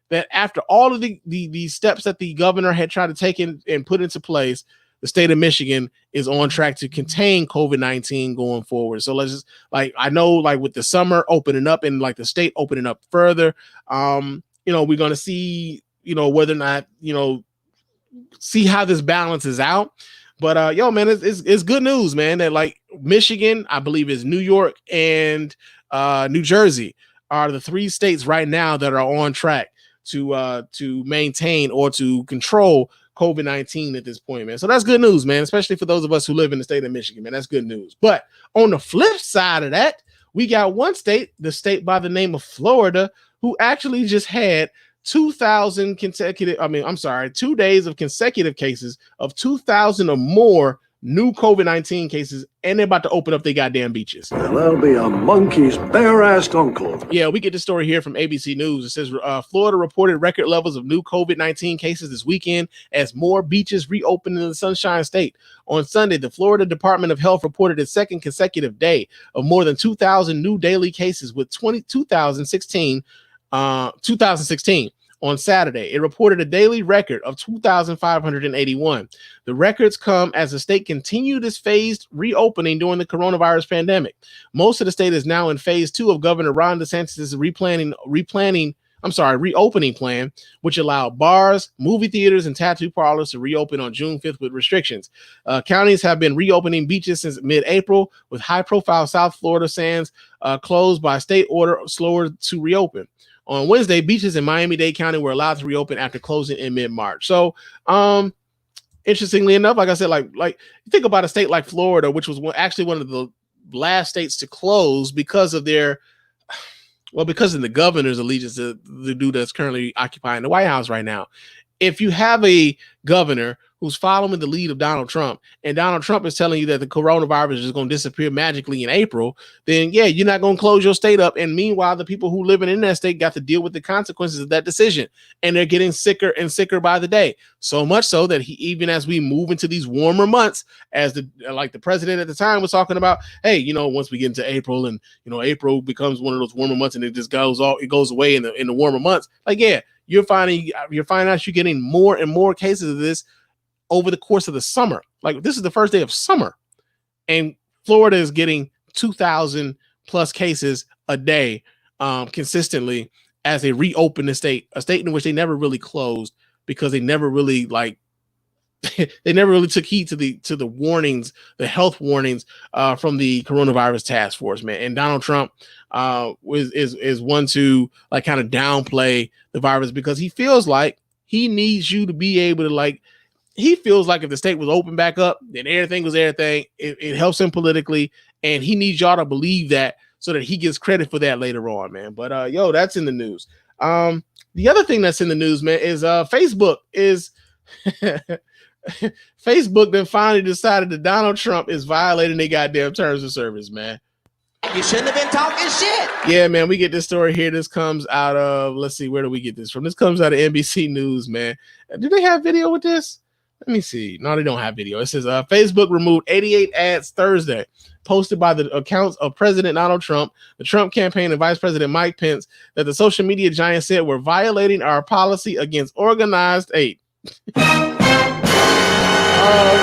that after all of the steps that the governor had tried to take in and put into place, the state of Michigan is on track to contain COVID-19 going forward. So let's just, like, I know, like, with the summer opening up and like the state opening up further, we're going to see, whether or not, see how this balances out. But man, it's good news, man, that like Michigan, I believe is New York and New Jersey are the 3 states right now that are on track to maintain or to control COVID-19 at this point, man. So that's good news, man, especially for those of us who live in the state of Michigan, man. That's good news. But on the flip side of that, we got one state, the state by the name of Florida, who actually just had 2 days of consecutive cases of 2,000 or more new COVID-19 cases, and they're about to open up their goddamn beaches. And that'll be a monkey's bare-assed uncle. Yeah, we get the story here from ABC News. It says Florida reported record levels of new COVID-19 cases this weekend as more beaches reopened in the Sunshine State. On Sunday, the Florida Department of Health reported its second consecutive day of more than 2,000 new daily cases, with 2016 on Saturday. It reported a daily record of 2,581. The records come as the state continued its phased reopening during the coronavirus pandemic. Most of the state is now in phase 2 of Governor Ron DeSantis' reopening plan, which allowed bars, movie theaters, and tattoo parlors to reopen on June 5th with restrictions. Counties have been reopening beaches since mid-April, with high-profile South Florida sands closed by state order slower to reopen. On Wednesday, beaches in Miami-Dade County were allowed to reopen after closing in mid-March. So, interestingly enough, like I said, like you think about a state like Florida, which was actually one of the last states to close because of their, Well, because of the governor's allegiance to the dude that's currently occupying the White House right now. If you have a governor who's following the lead of Donald Trump, and Donald Trump is telling you that the coronavirus is going to disappear magically in April, then yeah, you're not going to close your state up. And meanwhile, the people who living in that state got to deal with the consequences of that decision, and they're getting sicker and sicker by the day. So much so that even as we move into these warmer months, as the president at the time was talking about, hey, once we get into April, and April becomes one of those warmer months, and it just goes away in the warmer months. Like, yeah, you're finding out you're getting more and more cases of this over the course of the summer. Like, this is the first day of summer, and Florida is getting 2,000 plus cases a day consistently as they reopen the state, a state in which they never really closed because they never really took heed to the warnings, the health warnings from the coronavirus task force, man. And Donald Trump is one to kind of downplay the virus because he feels like he needs you to be able to he feels like if the state was open back up, then everything was everything. It helps him politically, and he needs y'all to believe that so that he gets credit for that later on, man. But that's in the news. The other thing that's in the news, man, is Facebook is Facebook then finally decided that Donald Trump is violating their goddamn terms of service, man. You shouldn't have been talking shit. Yeah, man, we get this story here. This comes out of, let's see, where do we get this from? This comes out of NBC News, man. Do they have video with this? Let me see. No, they don't have video. It says Facebook removed 88 ads Thursday posted by the accounts of President Donald Trump, the Trump campaign, and Vice President Mike Pence that the social media giant said were violating our policy against organized hate. Oh,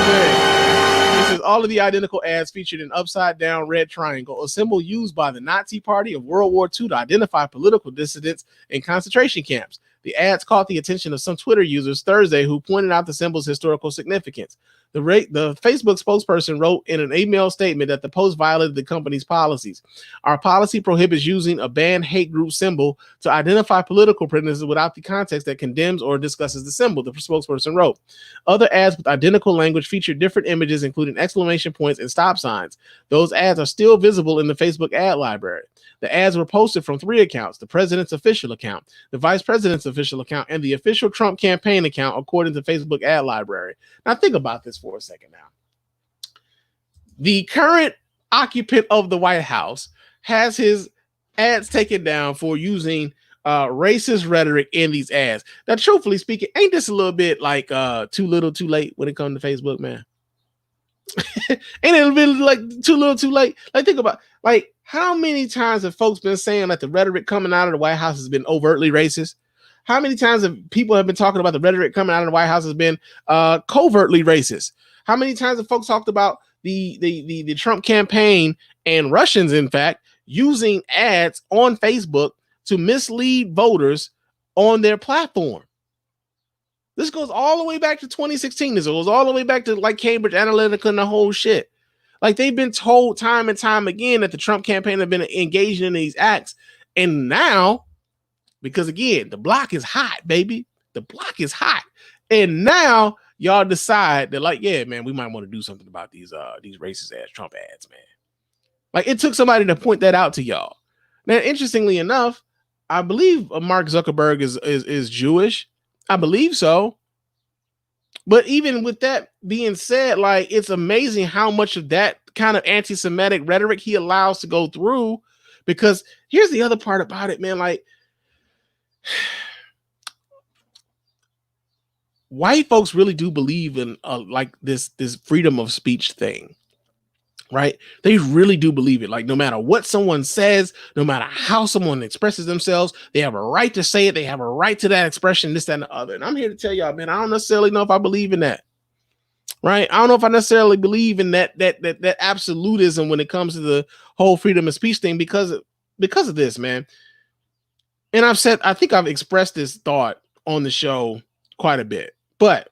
man. This is all of the identical ads featured an upside down red triangle, a symbol used by the Nazi Party of World War II to identify political dissidents in concentration camps. The ads caught the attention of some Twitter users Thursday who pointed out the symbol's historical significance. The Facebook spokesperson wrote in an email statement that the post violated the company's policies. Our policy prohibits using a banned hate group symbol to identify political prisoners without the context that condemns or discusses the symbol, the spokesperson wrote. Other ads with identical language featured different images, including exclamation points and stop signs. Those ads are still visible in the Facebook ad library. The ads were posted from 3 accounts: the president's official account, the vice president's official account, and the official Trump campaign account, according to Facebook ad library. Now think about this for a second now. The current occupant of the White House has his ads taken down for using racist rhetoric in these ads. Now, truthfully speaking, ain't this a little bit like too little too late when it comes to Facebook, man? Ain't it a bit like too little too late? Like, think about, like, how many times have folks been saying that the rhetoric coming out of the White House has been overtly racist? How many times have people been talking about the rhetoric coming out of the White House has been covertly racist? How many times have folks talked about the Trump campaign and Russians, in fact, using ads on Facebook to mislead voters on their platform? This goes all the way back to 2016. This goes all the way back to like Cambridge Analytica and the whole shit. Like, they've been told time and time again that the Trump campaign have been engaged in these acts. And now, because again, the block is hot, baby. The block is hot. And now y'all decide that, like, yeah, man, we might want to do something about these racist ass Trump ads, man. Like, it took somebody to point that out to y'all. Now, interestingly enough, I believe Mark Zuckerberg is Jewish. I believe so. But even with that being said, like, it's amazing how much of that kind of anti-Semitic rhetoric he allows to go through. Because here's the other part about it, man. Like, white folks really do believe in like this freedom of speech thing, right? They really do believe it. Like, no matter what someone says, no matter how someone expresses themselves, they have a right to say it. They have a right to that expression, this, that, and the other. And I'm here to tell y'all, man, I don't necessarily know if I believe in that, right? I don't know if I necessarily believe in that absolutism when it comes to the whole freedom of speech thing because of this, man. And I think I've expressed this thought on the show quite a bit, but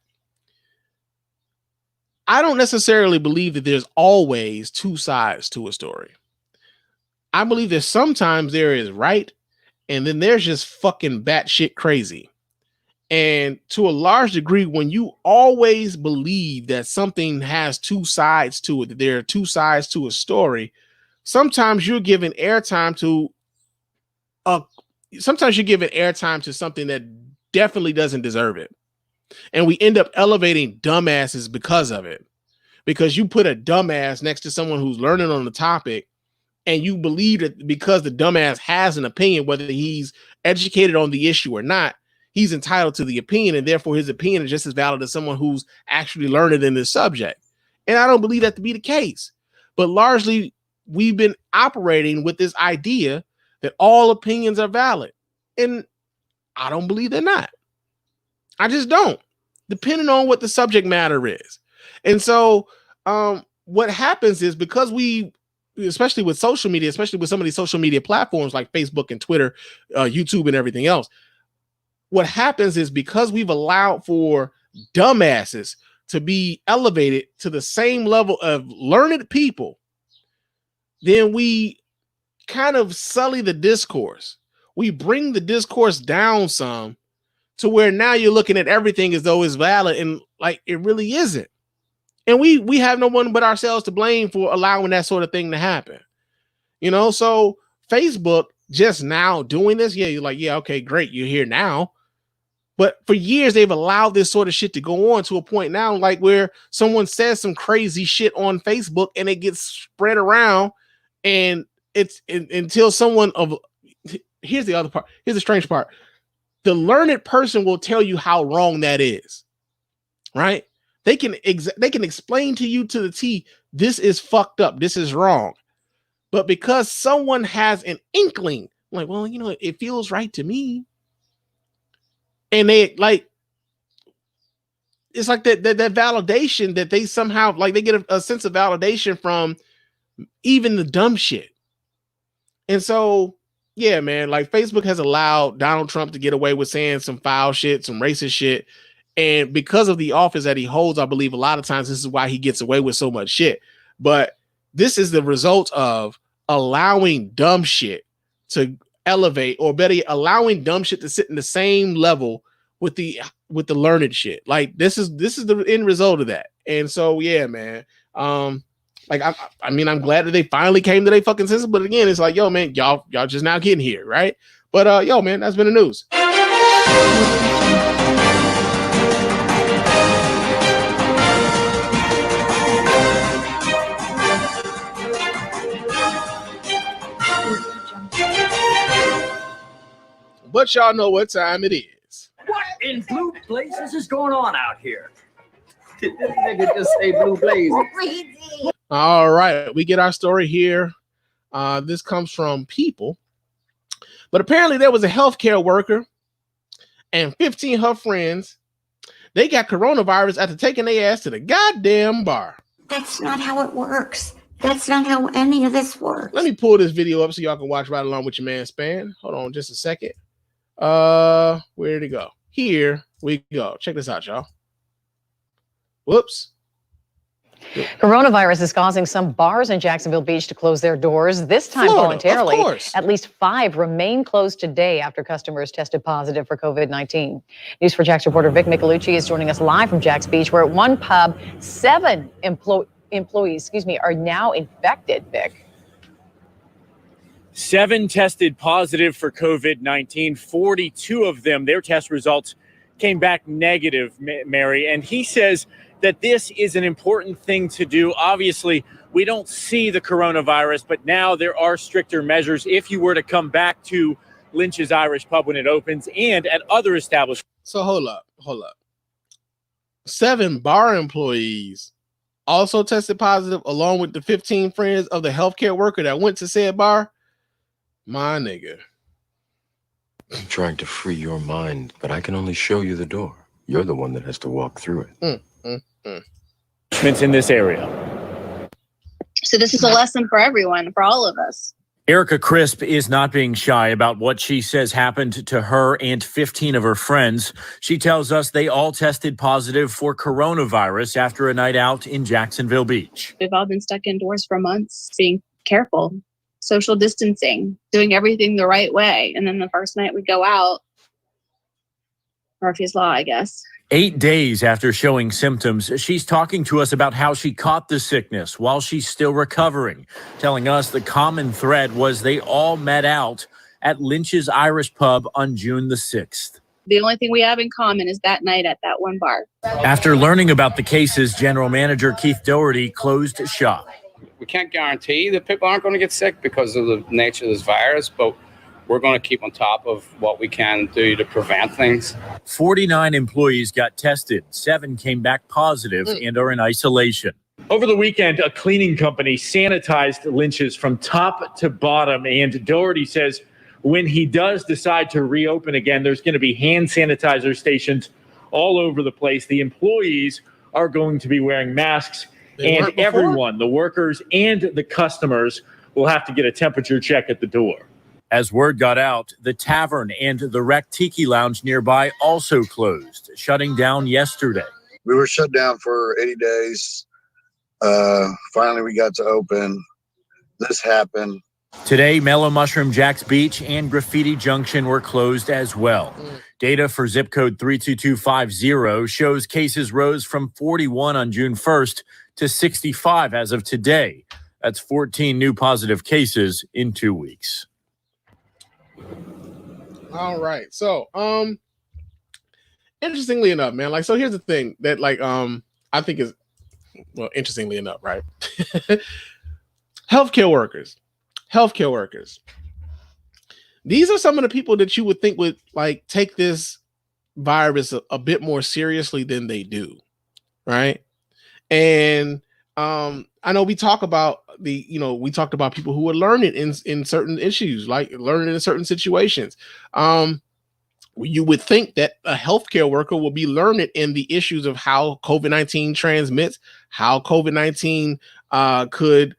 I don't necessarily believe that there's always two sides to a story. I believe that sometimes there is right, and then there's just fucking batshit crazy. And to a large degree, when you always believe that something has two sides to it, that there are two sides to a story, sometimes you're giving airtime to sometimes you're giving airtime to something that definitely doesn't deserve it. And we end up elevating dumbasses because of it. Because you put a dumbass next to someone who's learning on the topic, and you believe that because the dumbass has an opinion, whether he's educated on the issue or not, he's entitled to the opinion, and therefore his opinion is just as valid as someone who's actually learned in this subject. And I don't believe that to be the case. But largely, we've been operating with this idea that all opinions are valid. And I don't believe they're not. I just don't, depending on what the subject matter is. And so what happens is, because we, especially with social media, especially with some of these social media platforms like Facebook and Twitter, YouTube and everything else, what happens is, because we've allowed for dumbasses to be elevated to the same level of learned people, then we kind of sully the discourse. We bring the discourse down some to where now you're looking at everything as though it's valid, and like it really isn't. And we have no one but ourselves to blame for allowing that sort of thing to happen. You know, so Facebook just now doing this, yeah, you're like, yeah, okay, great, you're here now. But for years, they've allowed this sort of shit to go on to a point now, like where someone says some crazy shit on Facebook and it gets spread around, and it's until someone of, here's the other part. Here's the strange part. The learned person will tell you how wrong that is, right? They can explain to you to the T, this is fucked up, this is wrong. But because someone has an inkling, like, well, you know, it feels right to me. And they like, it's like that validation that they somehow, like, they get a sense of validation from even the dumb shit. And so, yeah, man, like Facebook has allowed Donald Trump to get away with saying some foul shit, some racist shit. And because of the office that he holds, I believe a lot of times this is why he gets away with so much shit. But this is the result of allowing dumb shit to elevate, or better, allowing dumb shit to sit in the same level with the learned shit. Like this is the end result of that. And so, yeah, man, like, I mean, I'm glad that they finally came to their fucking senses. But again, it's like, yo, man, y'all just now getting here, right? But yo, man, that's been the news. But y'all know what time it is. What in blue blazes is going on out here? Did this nigga just say blue blazes? All right, we get our story here. This comes from People. But apparently there was a healthcare worker and 15 of her friends. They got coronavirus after taking their ass to the goddamn bar. That's not how it works. That's not how any of this works. Let me pull this video up so y'all can watch right along with your man Spann. Hold on just a second. Where did it go? Here we go. Check this out, y'all. Whoops. Coronavirus is causing some bars in Jacksonville Beach to close their doors, this time Florida, voluntarily. of course. At least 5 remain closed today after customers tested positive for COVID-19. News for Jax reporter Vic Michelucci is joining us live from Jax Beach, where at one pub, 7 employees, are now infected, Vic. 7 tested positive for COVID-19. 42 of them, their test results came back negative, Mary. And he says that this is an important thing to do. Obviously, we don't see the coronavirus, but now there are stricter measures if you were to come back to Lynch's Irish Pub when it opens and at other establishments. So hold up. 7 bar employees also tested positive, along with the 15 friends of the healthcare worker that went to said bar. My nigga. I'm trying to free your mind, but I can only show you the door. You're the one that has to walk through it. In this area. So this is a lesson for everyone, for all of us. Erica Crisp is not being shy about what she says happened to her and 15 of her friends. She tells us they all tested positive for coronavirus after a night out in Jacksonville Beach. We've all been stuck indoors for months, being careful, social distancing, doing everything the right way. And then the first night we go out, Murphy's Law, I guess. 8 days after showing symptoms, she's talking to us about how she caught the sickness while she's still recovering, telling us the common thread was they all met out at Lynch's Irish Pub on June the 6th. The only thing we have in common is that night at that one bar. After learning about the cases, General Manager Keith Doherty closed shop. We can't guarantee that people aren't going to get sick because of the nature of this virus, but we're going to keep on top of what we can do to prevent things. 49 employees got tested. 7 came back positive and are in isolation. Over the weekend, a cleaning company sanitized Lynch's from top to bottom, and Doherty says when he does decide to reopen again, there's going to be hand sanitizer stations all over the place. The employees are going to be wearing masks, and everyone, the workers and the customers, will have to get a temperature check at the door. As word got out, the tavern and the Rec Tiki Lounge nearby also closed, shutting down yesterday. We were shut down for 80 days. Finally, we got to open. This happened. Today, Mellow Mushroom, Jack's Beach, and Graffiti Junction were closed as well. Data for zip code 32250 shows cases rose from 41 on June 1st to 65 as of today. That's 14 new positive cases in 2 weeks. All right. So, interestingly enough, man, like, so here's the thing that, like, I think is, well, interestingly enough, right? Healthcare workers. These are some of the people that you would think would, like, take this virus a bit more seriously than they do, right? And I know we talk about we talked about people who are learning in certain issues, like learning in certain situations. You would think that a healthcare worker will be learning in the issues of how COVID-19 transmits, how COVID-19 could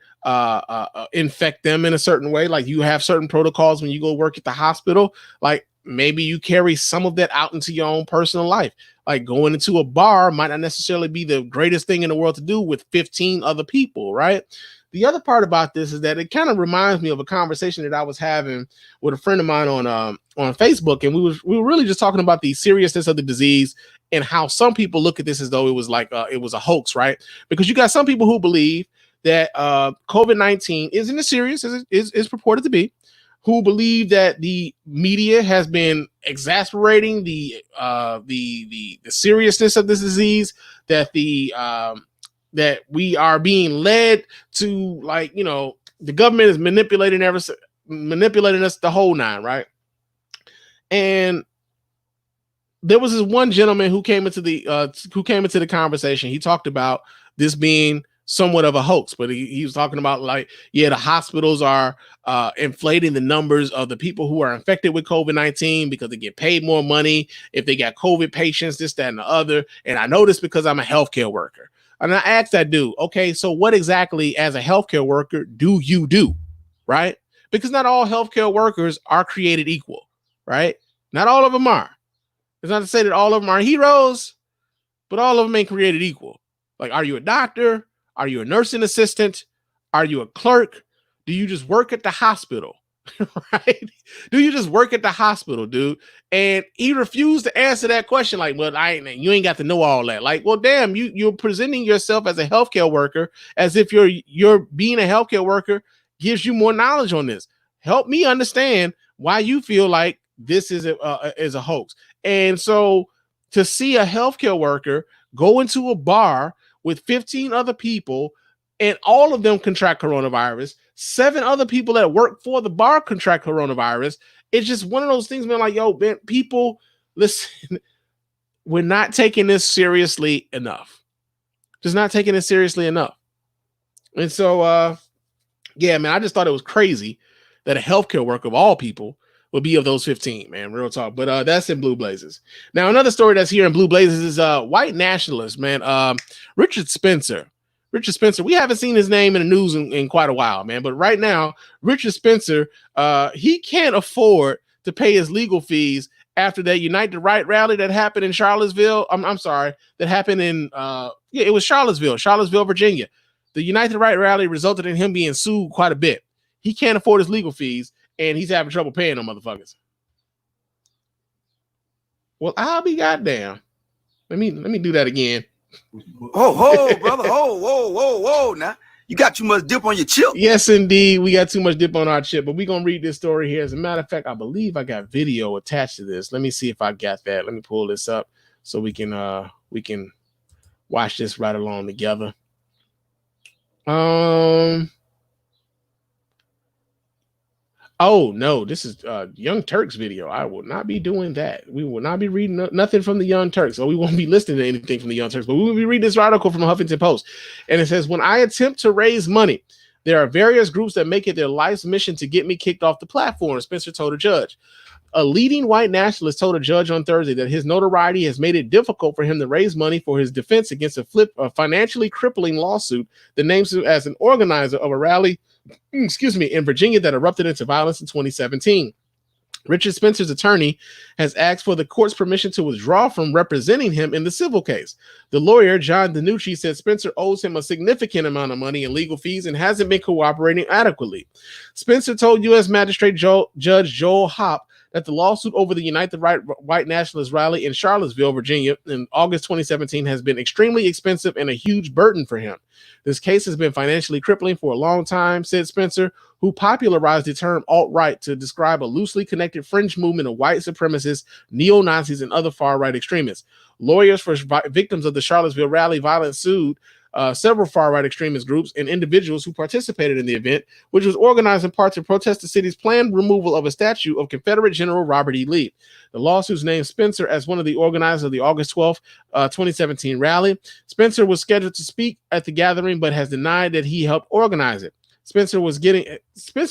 infect them in a certain way. Like, you have certain protocols when you go work at the hospital. Like, maybe you carry some of that out into your own personal life. Like, going into a bar might not necessarily be the greatest thing in the world to do with 15 other people, right? The other part about this is that it kind of reminds me of a conversation that I was having with a friend of mine on Facebook, and we were really just talking about the seriousness of the disease and how some people look at this as though it was like it was a hoax, right? Because you got some people who believe that COVID-19 isn't as serious as it is purported to be, who believe that the media has been exasperating the seriousness of this disease, that that we are being led to, like, the government is manipulating us the whole nine, right? And there was this one gentleman who came into the conversation. He talked about this being somewhat of a hoax, but he was talking about, like, the hospitals are inflating the numbers of the people who are infected with COVID-19 because they get paid more money if they got COVID patients, this, that, and the other. And I know this because I'm a healthcare worker. And I asked that dude, okay, so what exactly as a healthcare worker do you do, right? Because not all healthcare workers are created equal, right? Not all of them are. It's not to say that all of them are heroes, but all of them ain't created equal. Like, are you a doctor? Are you a nursing assistant? Are you a clerk? Do you just work at the hospital? Right? Do you just work at the hospital, dude? And he refused to answer that question. Like, well, you ain't got to know all that. Like, well, damn, you're presenting yourself as a healthcare worker as if you're being a healthcare worker gives you more knowledge on this. Help me understand why you feel like this is a hoax. And so to see a healthcare worker go into a bar with 15 other people and all of them contract coronavirus, 7 other people that work for the bar contract coronavirus. It's just one of those things, man, like, yo, man, people, listen, we're not taking this seriously enough. Just not taking it seriously enough. And so, yeah, man, I just thought it was crazy that a healthcare worker of all people would be of those 15, man, real talk. But that's in Blue Blazes. Now, another story that's here in Blue Blazes is white nationalist, man, Richard Spencer. Richard Spencer, we haven't seen his name in the news in quite a while, man. But right now, Richard Spencer, he can't afford to pay his legal fees after that Unite the Right rally that happened in Charlottesville. I'm sorry, that happened in, it was Charlottesville, Virginia. The Unite the Right rally resulted in him being sued quite a bit. He can't afford his legal fees, and he's having trouble paying them motherfuckers. Well, I'll be goddamn. Let me do that again. Whoa, brother. Whoa. Now, You got too much dip on your chip. Yes, indeed. We got too much dip on our chip, but we're going to read this story here. As a matter of fact, I believe I got video attached to this. Let me see if I got that. Let me pull this up so we can watch this right along together. Oh no, this is Young Turks video. I will not be doing that. We will not be reading nothing from the Young Turks, or we won't be listening to anything from the Young Turks, but we will be reading this article from the Huffington Post. And it says, when I attempt to raise money, there are various groups that make it their life's mission to get me kicked off the platform, Spencer told a judge. A leading white nationalist told a judge on Thursday that his notoriety has made it difficult for him to raise money for his defense against a financially crippling lawsuit that names him as an organizer of a rally in Virginia that erupted into violence in 2017. Richard Spencer's attorney has asked for the court's permission to withdraw from representing him in the civil case. The lawyer, John DiNucci, said Spencer owes him a significant amount of money in legal fees and hasn't been cooperating adequately. Spencer told U.S. Magistrate Judge Joel Hopp that the lawsuit over the Unite the Right white nationalist rally in Charlottesville, Virginia in August 2017 has been extremely expensive and a huge burden for him. This case has been financially crippling for a long time, said Spencer, who popularized the term alt-right to describe a loosely connected fringe movement of white supremacists, neo-Nazis, and other far-right extremists. Lawyers for victims of the Charlottesville rally violence sued several far-right extremist groups and individuals who participated in the event, which was organized in part to protest the city's planned removal of a statue of Confederate General Robert E. Lee. The lawsuits named Spencer as one of the organizers of the August 12th, 2017 rally. Spencer was scheduled to speak at the gathering, but has denied that he helped organize it. Spencer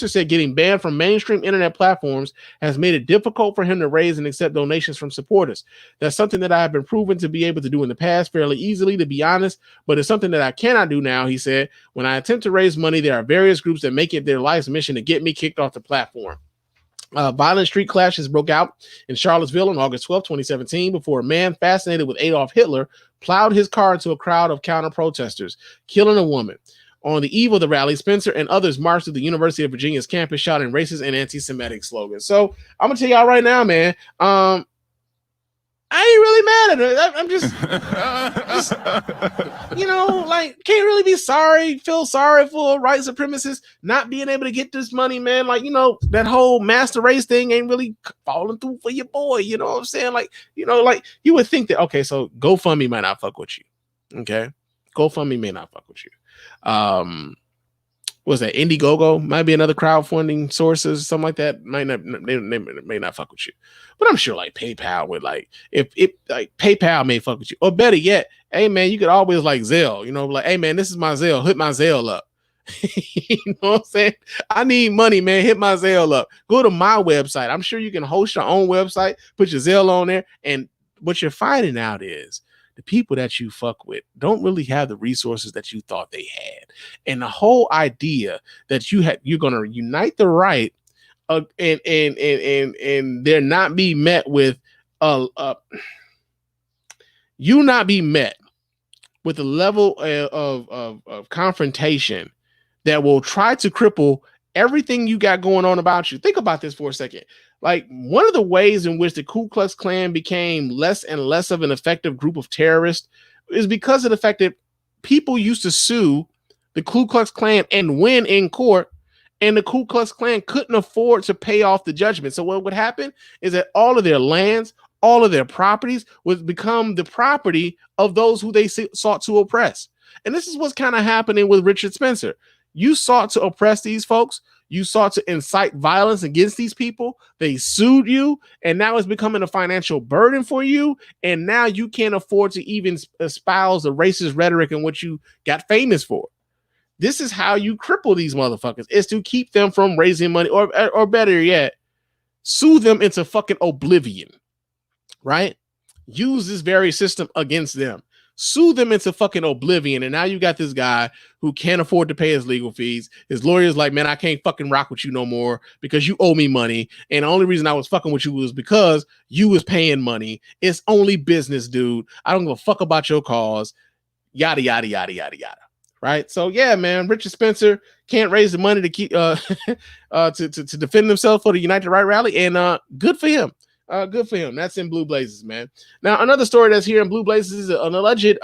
said getting banned from mainstream internet platforms has made it difficult for him to raise and accept donations from supporters. That's something that I have been proven to be able to do in the past fairly easily, to be honest, but it's something that I cannot do now, he said. When I attempt to raise money, there are various groups that make it their life's mission to get me kicked off the platform. Violent street clashes broke out in Charlottesville on August 12, 2017, before a man fascinated with Adolf Hitler plowed his car into a crowd of counter-protesters, killing a woman. On the eve of the rally, Spencer and others marched to the University of Virginia's campus shouting racist and anti-Semitic slogans. So I'm gonna tell y'all right now, man. I ain't really mad at it. I'm just can't really be sorry. Feel sorry for white supremacists not being able to get this money, man. That whole master race thing ain't really falling through for your boy. You know what I'm saying? You would think that, okay, so GoFundMe might not fuck with you. Okay, GoFundMe may not fuck with you. Was that Indiegogo? Might be another crowdfunding sources, something like that. May not fuck with you, but I'm sure PayPal would if PayPal may fuck with you, or better yet, hey man, you could always Zelle, hey man, this is my Zelle, hit my Zelle up. You know what I'm saying? I need money, man. Hit my Zelle up. Go to my website. I'm sure you can host your own website, put your Zelle on there, and what you're finding out is the people that you fuck with don't really have the resources that you thought they had. And the whole idea that you're going to unite the right and there not be met with you not be met with a level of confrontation that will try to cripple everything you got going on about you. Think about this for a second. One of the ways in which the Ku Klux Klan became less and less of an effective group of terrorists is because of the fact that people used to sue the Ku Klux Klan and win in court, and the Ku Klux Klan couldn't afford to pay off the judgment. So what would happen is that all of their lands, all of their properties would become the property of those who they sought to oppress. And this is what's kind of happening with Richard Spencer. You sought to oppress these folks. You sought to incite violence against these people. They sued you, and now it's becoming a financial burden for you. And now you can't afford to even espouse the racist rhetoric in which you got famous for. This is how you cripple these motherfuckers, is to keep them from raising money, or better yet, sue them into fucking oblivion, right? Use this very system against them. Sue them into fucking oblivion. And now you got this guy who can't afford to pay his legal fees. His lawyer's like, man, I can't fucking rock with you no more because you owe me money. And the only reason I was fucking with you was because you was paying money. It's only business, dude. I don't give a fuck about your cause. Yada, yada, yada, yada, yada. Right? So yeah, man, Richard Spencer can't raise the money to keep to defend himself for the Unite the Right rally. And good for him. Good for him. That's in Blue Blazes, man. Now, another story that's here in Blue Blazes is an alleged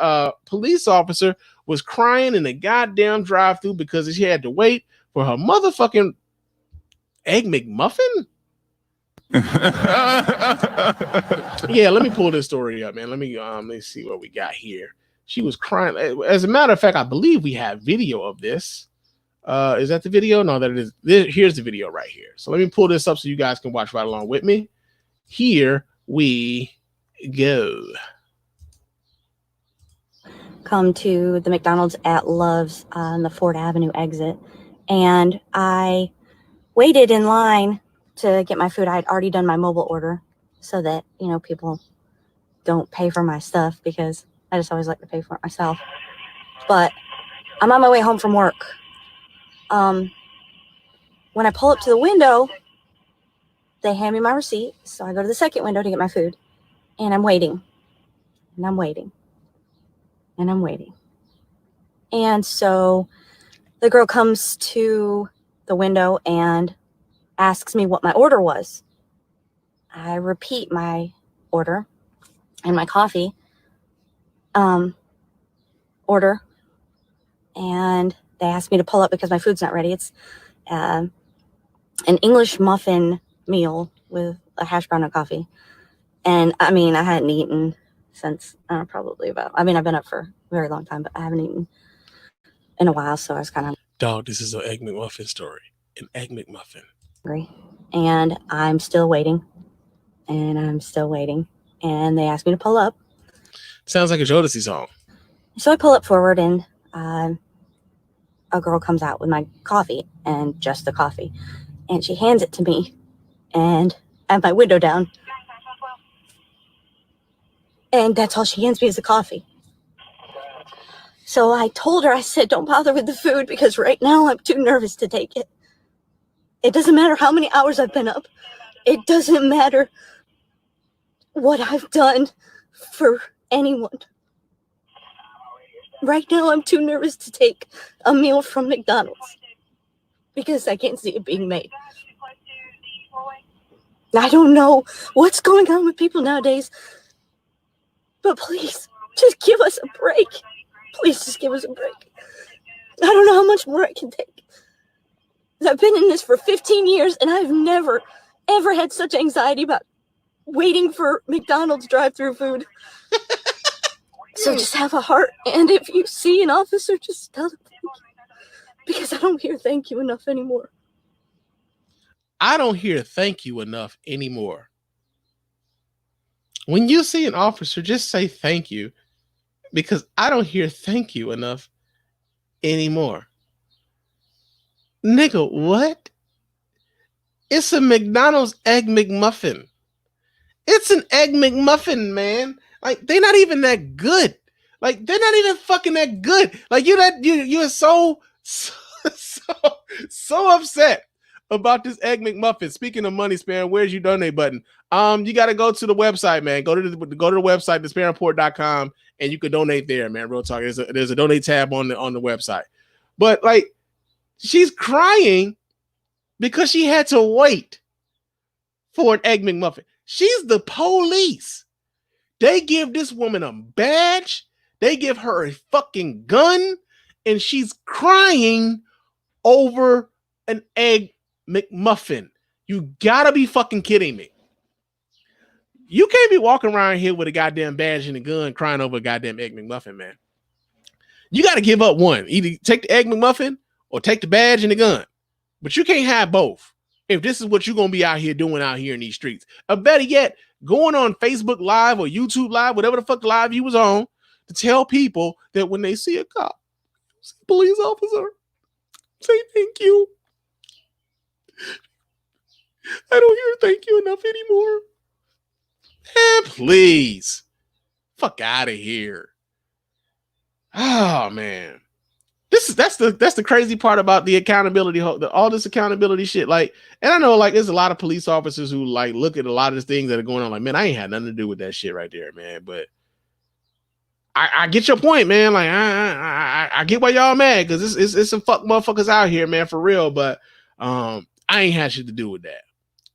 police officer was crying in the goddamn drive-thru because she had to wait for her motherfucking Egg McMuffin? Yeah, let me pull this story up, man. Let's see what we got here. She was crying. As a matter of fact, I believe we have video of this. Is that the video? No, that it is. Here's the video right here. So let me pull this up so you guys can watch right along with me. Here we go. Come to the McDonald's at Love's on the Ford Avenue exit, and I waited in line to get my food. I had already done my mobile order so that, you know, people don't pay for my stuff because I just always like to pay for it myself. But I'm on my way home from work. When I pull up to the window, they hand me my receipt. So I go to the second window to get my food, and I'm waiting, and I'm waiting, and I'm waiting. And so the girl comes to the window and asks me what my order was. I repeat my order and my coffee order, and they asked me to pull up because my food's not ready. It's an English muffin meal with a hash brown and coffee. And I mean, I hadn't eaten since probably I've been up for a very long time, but I haven't eaten in a while, so I was kind of Dog, this is an Egg McMuffin story. An Egg McMuffin. hungry. And I'm still waiting. And I'm still waiting. And they asked me to pull up. Sounds like a Jodeci song. So I pull up forward, and a girl comes out with my coffee, and just the coffee. And she hands it to me, and I have my window down. And that's all she hands me is the coffee. So I told her, I said, don't bother with the food because right now I'm too nervous to take it. It doesn't matter how many hours I've been up. It doesn't matter what I've done for anyone. Right now I'm too nervous to take a meal from McDonald's because I can't see it being made. I don't know what's going on with people nowadays, but please, just give us a break. Please just give us a break. I don't know how much more I can take. I've been in this for 15 years, and I've never, ever had such anxiety about waiting for McDonald's drive-thru food. So just have a heart, and if you see an officer, just tell them thank you. Because I don't hear thank you enough anymore. I don't hear thank you enough anymore. When you see an officer, just say thank you, because I don't hear thank you enough anymore. Nigga, what? It's a McDonald's Egg McMuffin. It's an Egg McMuffin, man. Like, they're not even that good. Like, they're not even fucking that good. Like, you're so upset about this Egg McMuffin. Speaking of money, Spann, where's your donate button? You got to go to the website, man. Go to the website, thespanreport.com, and you can donate there, man. Real talk. There's a donate tab on the website. But like, she's crying because she had to wait for an Egg McMuffin. She's the police. They give this woman a badge. They give her a fucking gun, and she's crying over an Egg McMuffin. You gotta be fucking kidding me. You can't be walking around here with a goddamn badge and a gun crying over a goddamn Egg McMuffin, man. You got to give up one. Either take the Egg McMuffin or take the badge and the gun. But you can't have both if this is what you're going to be out here doing out here in these streets. Or better yet, going on Facebook Live or YouTube Live, whatever the fuck live you was on, to tell people that when they see a cop, see a police officer, say thank you. I don't hear thank you enough anymore. Man, please. Fuck out of here. Oh man. That's the crazy part about the accountability, all this accountability shit. Like, and I know like there's a lot of police officers who like look at a lot of the things that are going on, like, man, I ain't had nothing to do with that shit right there, man. But I get your point, man. Like, I get why y'all mad, because it's some fuck motherfuckers out here, man, for real. But I ain't had shit to do with that.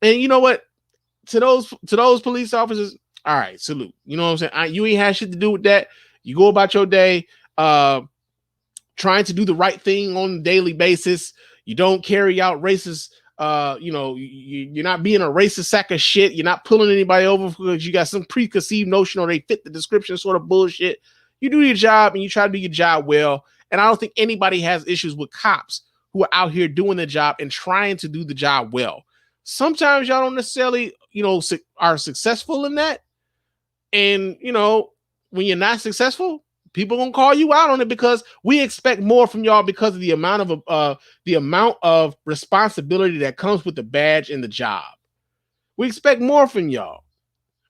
And you know what? To those police officers, all right, salute. You know what I'm saying? You ain't had shit to do with that. You go about your day. trying to do the right thing on a daily basis. You don't carry out racist, you're not being a racist sack of shit. You're not pulling anybody over because you got some preconceived notion or they fit the description sort of bullshit. You do your job and you try to do your job well. And I don't think anybody has issues with cops who are out here doing the job and trying to do the job well. Sometimes y'all don't necessarily, are successful in that. And, when you're not successful, people gonna call you out on it because we expect more from y'all because of the amount of responsibility that comes with the badge and the job. We expect more from y'all.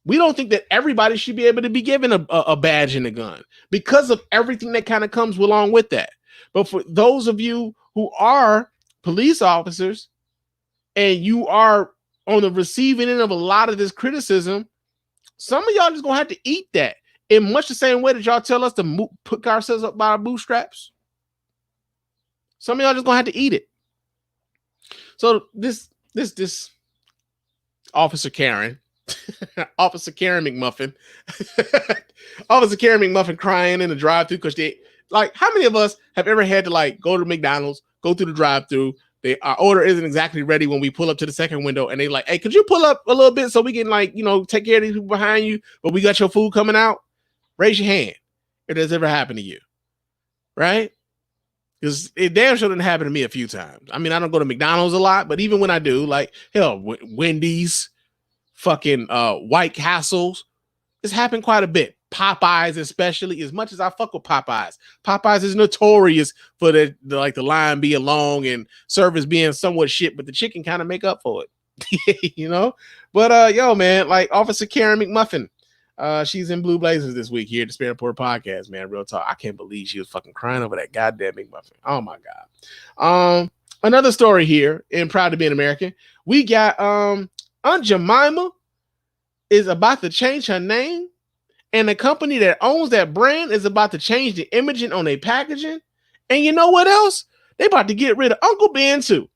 We don't think that everybody should be able to be given a badge and a gun because of everything that kind of comes along with that. But for those of you who are police officers and you are on the receiving end of a lot of this criticism, some of y'all just gonna have to eat that in much the same way that y'all tell us to pick ourselves up by our bootstraps. Some of y'all just gonna have to eat it. So this Officer Karen, Officer Karen McMuffin, Officer Karen McMuffin crying in the drive-thru because how many of us have ever had to go to McDonald's, go through the drive-thru, our order isn't exactly ready when we pull up to the second window and they like, hey, could you pull up a little bit so we can take care of these people behind you, but we got your food coming out? Raise your hand if that's ever happened to you, right? Because it damn sure didn't happen to me a few times. I mean, I don't go to McDonald's a lot, but even when I do, Wendy's, fucking White Castles, it's happened quite a bit. Popeyes, especially, as much as I fuck with Popeyes. Popeyes is notorious for the line being long and service being somewhat shit, but the chicken kind of make up for it, But yo, man, Officer Karen McMuffin, she's in Blue Blazers this week here at the Spann Report podcast, man. Real talk. I can't believe she was fucking crying over that goddamn McMuffin. Oh my god. Another story here in Proud to Be an American. We got Aunt Jemima is about to change her name. And the company that owns that brand is about to change the imaging on their packaging. And you know what else? They about to get rid of Uncle Ben too.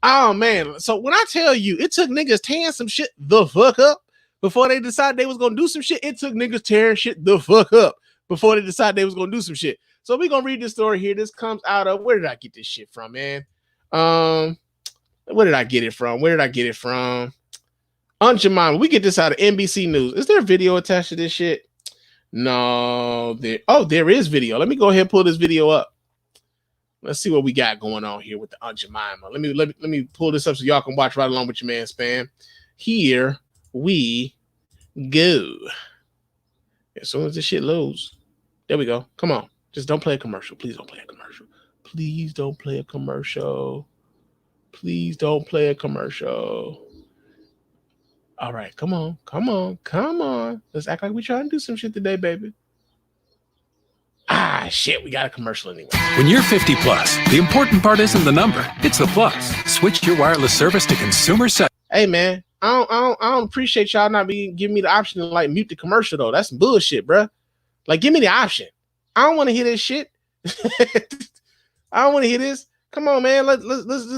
Oh man. So when I tell you it took niggas tearing some shit the fuck up before they decided they was gonna do some shit, it took niggas tearing shit the fuck up before they decided they was gonna do some shit. So we're gonna read this story here. This comes out of, where did I get this shit from, man? Where did I get it from? Aunt Jemima, we get this out of NBC News. Is there a video attached to this shit? No. There is video. Let me go ahead and pull this video up. Let's see what we got going on here with the Aunt Jemima. Let me pull this up so y'all can watch right along with your man Spann. Here we go. As soon as this shit loads, there we go. Come on. Just don't play a commercial. Please don't play a commercial. Please don't play a commercial. Please don't play a commercial. All right, come on. Let's act like we're trying to do some shit today, baby. Ah, shit, we got a commercial anyway. When you're 50 plus, the important part isn't the number, it's the plus. Switch your wireless service to consumer set. Hey, man, I don't appreciate y'all not giving me the option to mute the commercial though. That's some bullshit, bruh. Give me the option. I don't want to hear this shit. I don't want to hear this. Come on, man. Let's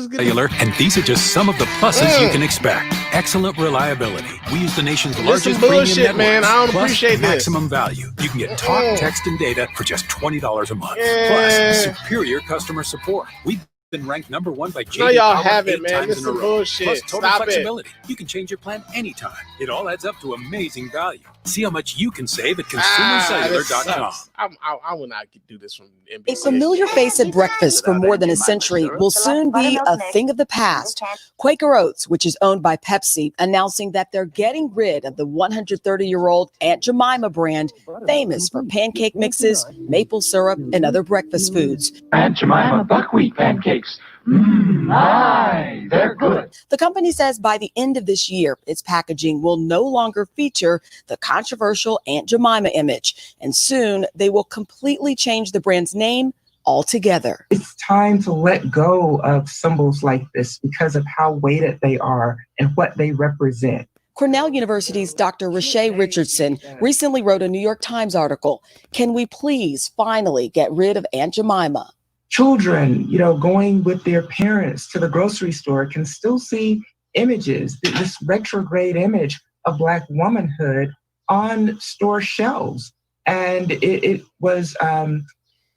get cellular, and these are just some of the pluses you can expect. Excellent reliability. We use the nation's largest premium networks. Man. I don't appreciate maximum value. You can get talk, text, and data for just $20 a month. Plus, superior customer support. We've been ranked #1 by JD y'all Power have 8 it, man. times This in a is row. bullshit. Plus total Stop flexibility. You can change your plan anytime. It all adds up to amazing value. See how much you can save at consumercellular.com. I will not do this from NBC. A familiar face at breakfast for more than a century will soon be a thing of the past. Quaker Oats, which is owned by Pepsi, announcing that they're getting rid of the 130-year-old Aunt Jemima brand, famous for pancake mixes, maple syrup, and other breakfast foods. Aunt Jemima buckwheat pancakes. They're good. The company says by the end of this year, its packaging will no longer feature the controversial Aunt Jemima image, and soon they will completely change the brand's name altogether. It's time to let go of symbols like this because of how weighted they are and what they represent. Cornell University's Dr. Rashay Richardson recently wrote a New York Times article, "Can we please finally get rid of Aunt Jemima?" Children, going with their parents to the grocery store can still see images, this retrograde image of Black womanhood on store shelves. And it was,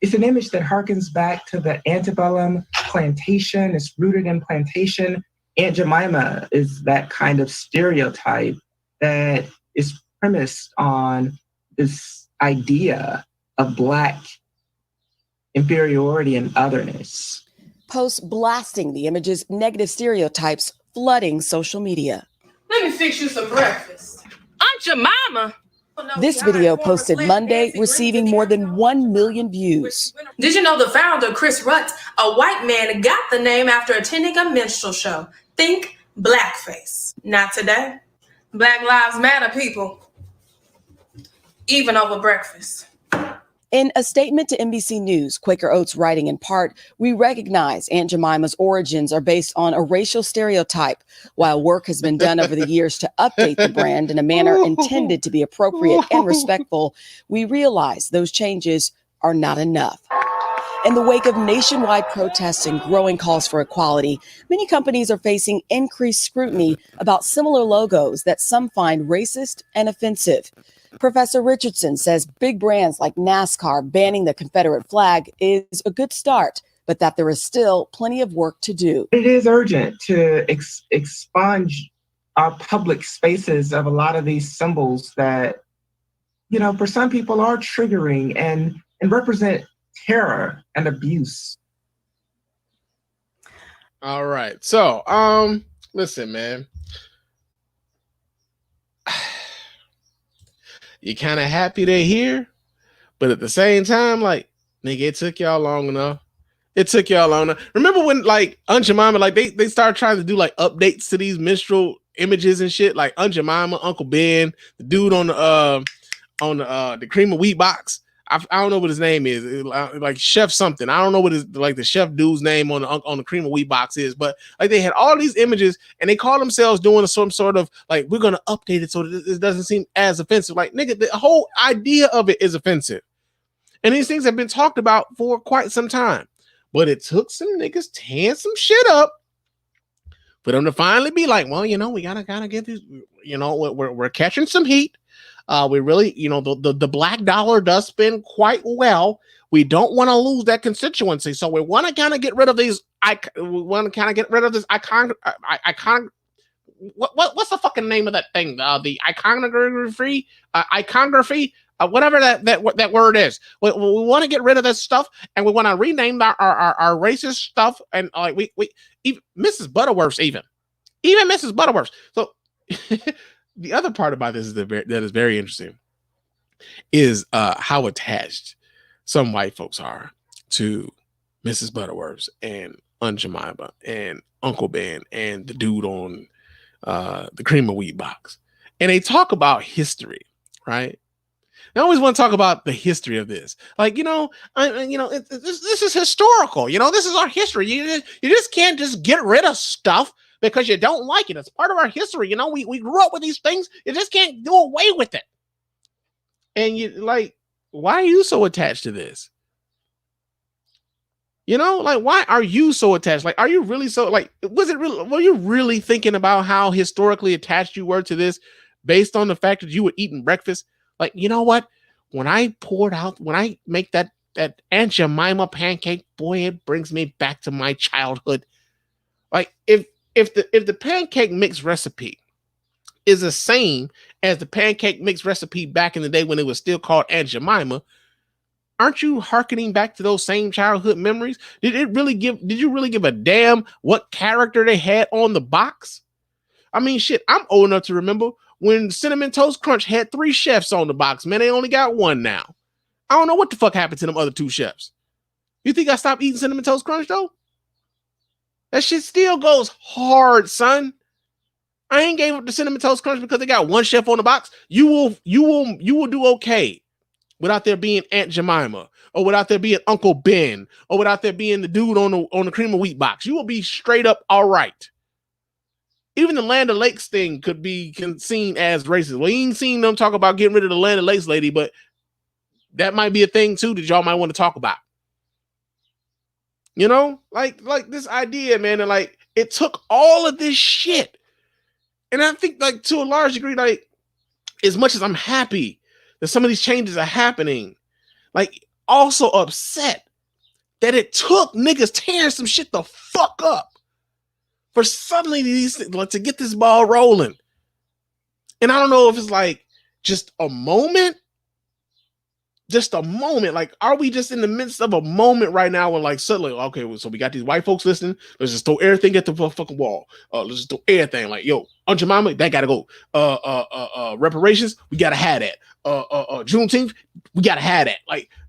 it's an image that harkens back to the antebellum plantation. It's rooted in plantation. Aunt Jemima is that kind of stereotype that is premised on this idea of Black inferiority and otherness. Posts blasting the image's negative stereotypes flooding social media. Let me fix you some breakfast. Aunt Jemima. This video posted Monday receiving more than 1 million views. Did you know the founder, Chris Rutt, a white man, got the name after attending a minstrel show? Think blackface. Not today. Black Lives Matter, people. Even over breakfast. In a statement to NBC News, Quaker Oats writing in part, "We recognize Aunt Jemima's origins are based on a racial stereotype. While work has been done over the years to update the brand in a manner intended to be appropriate and respectful, we realize those changes are not enough." In the wake of nationwide protests and growing calls for equality, many companies are facing increased scrutiny about similar logos that some find racist and offensive. Professor Richardson says big brands like NASCAR banning the Confederate flag is a good start, but that there is still plenty of work to do. It is urgent to expunge our public spaces of a lot of these symbols that, you know, for some people are triggering and represent terror and abuse. All right. So, listen, man. You're kind of happy they're here, but at the same time, like, nigga, it took y'all long enough. It took y'all long enough. Remember when, like, Aunt Jemima, like, they started trying to do, like, updates to these minstrel images and shit, like Aunt Jemima, Uncle Ben, the dude on the cream of wheat box. I don't know what his name is, like Chef something. I don't know what his, like, the chef dude's name on the cream of wheat box is, but like they had all these images and they call themselves doing some sort of like, we're gonna update it so that it doesn't seem as offensive. Like, nigga, the whole idea of it is offensive, and these things have been talked about for quite some time. But it took some niggas tearing some shit up for them to finally be like, well, you know, we gotta get these. You know, we're catching some heat. We really, you know, the black dollar does spend quite well. We don't want to lose that constituency, so we want to kind of get rid of these. We want to kind of get rid of this icon. What's the fucking name of that thing? The iconography, whatever that word is. We want to get rid of this stuff, and we want to rename our racist stuff. And like we even Mrs. Butterworth, even Mrs. Butterworth. So. The other part about this that is very interesting is how attached some white folks are to Mrs. Butterworth and Aunt Jemima and Uncle Ben and the dude on the cream of wheat box. And they talk about history, right? They always want to talk about the history of this. Like, you know, this is historical. You know, this is our history. You just can't just get rid of stuff because you don't like it. It's part of our history. You know, we grew up with these things. You just can't do away with it. And you like, why are you so attached to this? You know, like, why are you so attached? Like, are you really so, like, were you really thinking about how historically attached you were to this based on the fact that you were eating breakfast? Like, you know what? When I make that Aunt Jemima pancake, boy, it brings me back to my childhood. Like, if the pancake mix recipe is the same as the pancake mix recipe back in the day when it was still called Aunt Jemima, aren't you hearkening back to those same childhood memories? Did you really give a damn what character they had on the box? I mean, shit, I'm old enough to remember when Cinnamon Toast Crunch had 3 chefs on the box. Man, they only got 1 now. I don't know what the fuck happened to them other 2 chefs. You think I stopped eating Cinnamon Toast Crunch though? That shit still goes hard, son. I ain't gave up the Cinnamon Toast Crunch because they got 1 chef on the box. You will do okay without there being Aunt Jemima, or without there being Uncle Ben, or without there being the dude on the cream of wheat box. You will be straight up all right. Even the Land O'Lakes thing could be seen as racist. Well, you ain't seen them talk about getting rid of the Land O'Lakes lady, but that might be a thing too that y'all might want to talk about. You know, like this idea, man, and like it took all of this shit. And I think, like, to a large degree, like, as much as I'm happy that some of these changes are happening. Like, also upset that it took niggas tearing some shit the fuck up for suddenly these to get this ball rolling. And I don't know if it's like just a moment. Like, are we just in the midst of a moment right now where, like, suddenly, okay, well, so we got these white folks listening. Let's just throw everything at the fucking wall. Let's just throw everything. Like, yo, Aunt Jemima, that gotta go. Reparations, we gotta have that. Juneteenth, we gotta have that.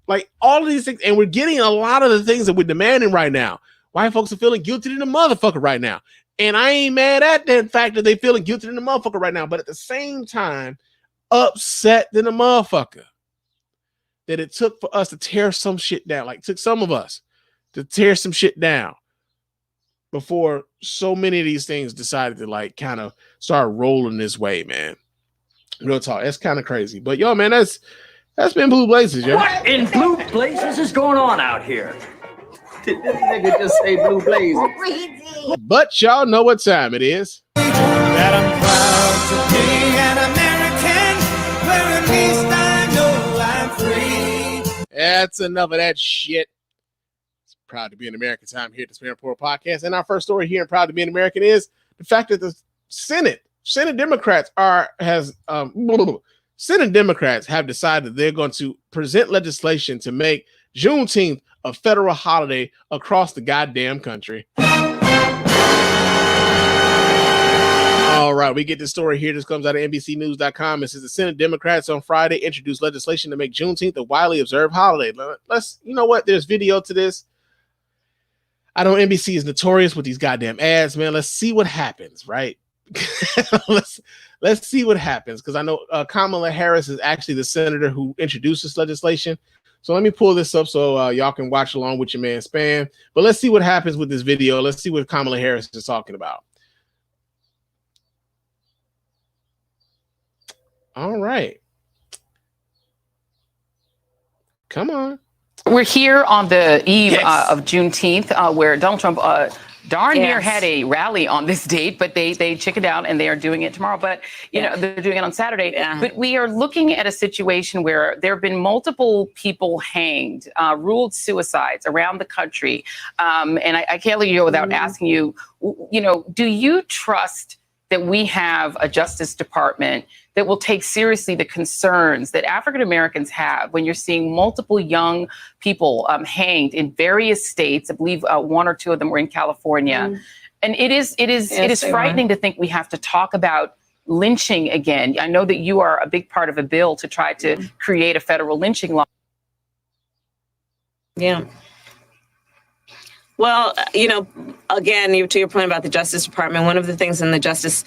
Like all of these things, and we're getting a lot of the things that we're demanding right now. White folks are feeling guilty than the motherfucker right now. And I ain't mad at that fact that they feeling guilty than the motherfucker right now, but at the same time, upset than the motherfucker. That it took for us to tear some shit down. Like, it took some of us to tear some shit down before so many of these things decided to, like, kind of start rolling this way, man. Real talk. That's kind of crazy. But yo, man, that's been Blue Blazers, yo. What in blue blazes is going on out here? Did this nigga just say blue blazes? But y'all know what time it is. That I'm proud to be an American, where at least I know I'm free. That's enough of that shit. It's proud to be an American time here at the Spann Report Podcast. And our first story here in Proud to be an American is the fact that the Senate Democrats Senate Democrats have decided that they're going to present legislation to make Juneteenth a federal holiday across the goddamn country. All right, we get this story here. This comes out of NBCnews.com. It says the Senate Democrats on Friday introduced legislation to make Juneteenth a widely observed holiday. You know what? There's video to this. I know NBC is notorious with these goddamn ads, man. Let's see what happens, right? Let's see what happens, because I know Kamala Harris is actually the senator who introduced this legislation. So let me pull this up so y'all can watch along with your man Spann. But let's see what happens with this video. Let's see what Kamala Harris is talking about. All right. Come on. We're here on the eve of Juneteenth, where Donald Trump darn near had a rally on this date, but they chickened out and they are doing it tomorrow. But, you know, they're doing it on Saturday. But we are looking at a situation where there have been multiple people hanged, ruled suicides around the country. And I can't let you go without asking you, you know, do you trust that we have a Justice Department that will take seriously the concerns that African Americans have when you're seeing multiple young people hanged in various states? I believe one or two of them were in California. And it is frightening to think we have to talk about lynching again. I know that you are a big part of a bill to try to create a federal lynching law. Yeah. Well, you know, again, to your point about the Justice Department, one of the things in the Justice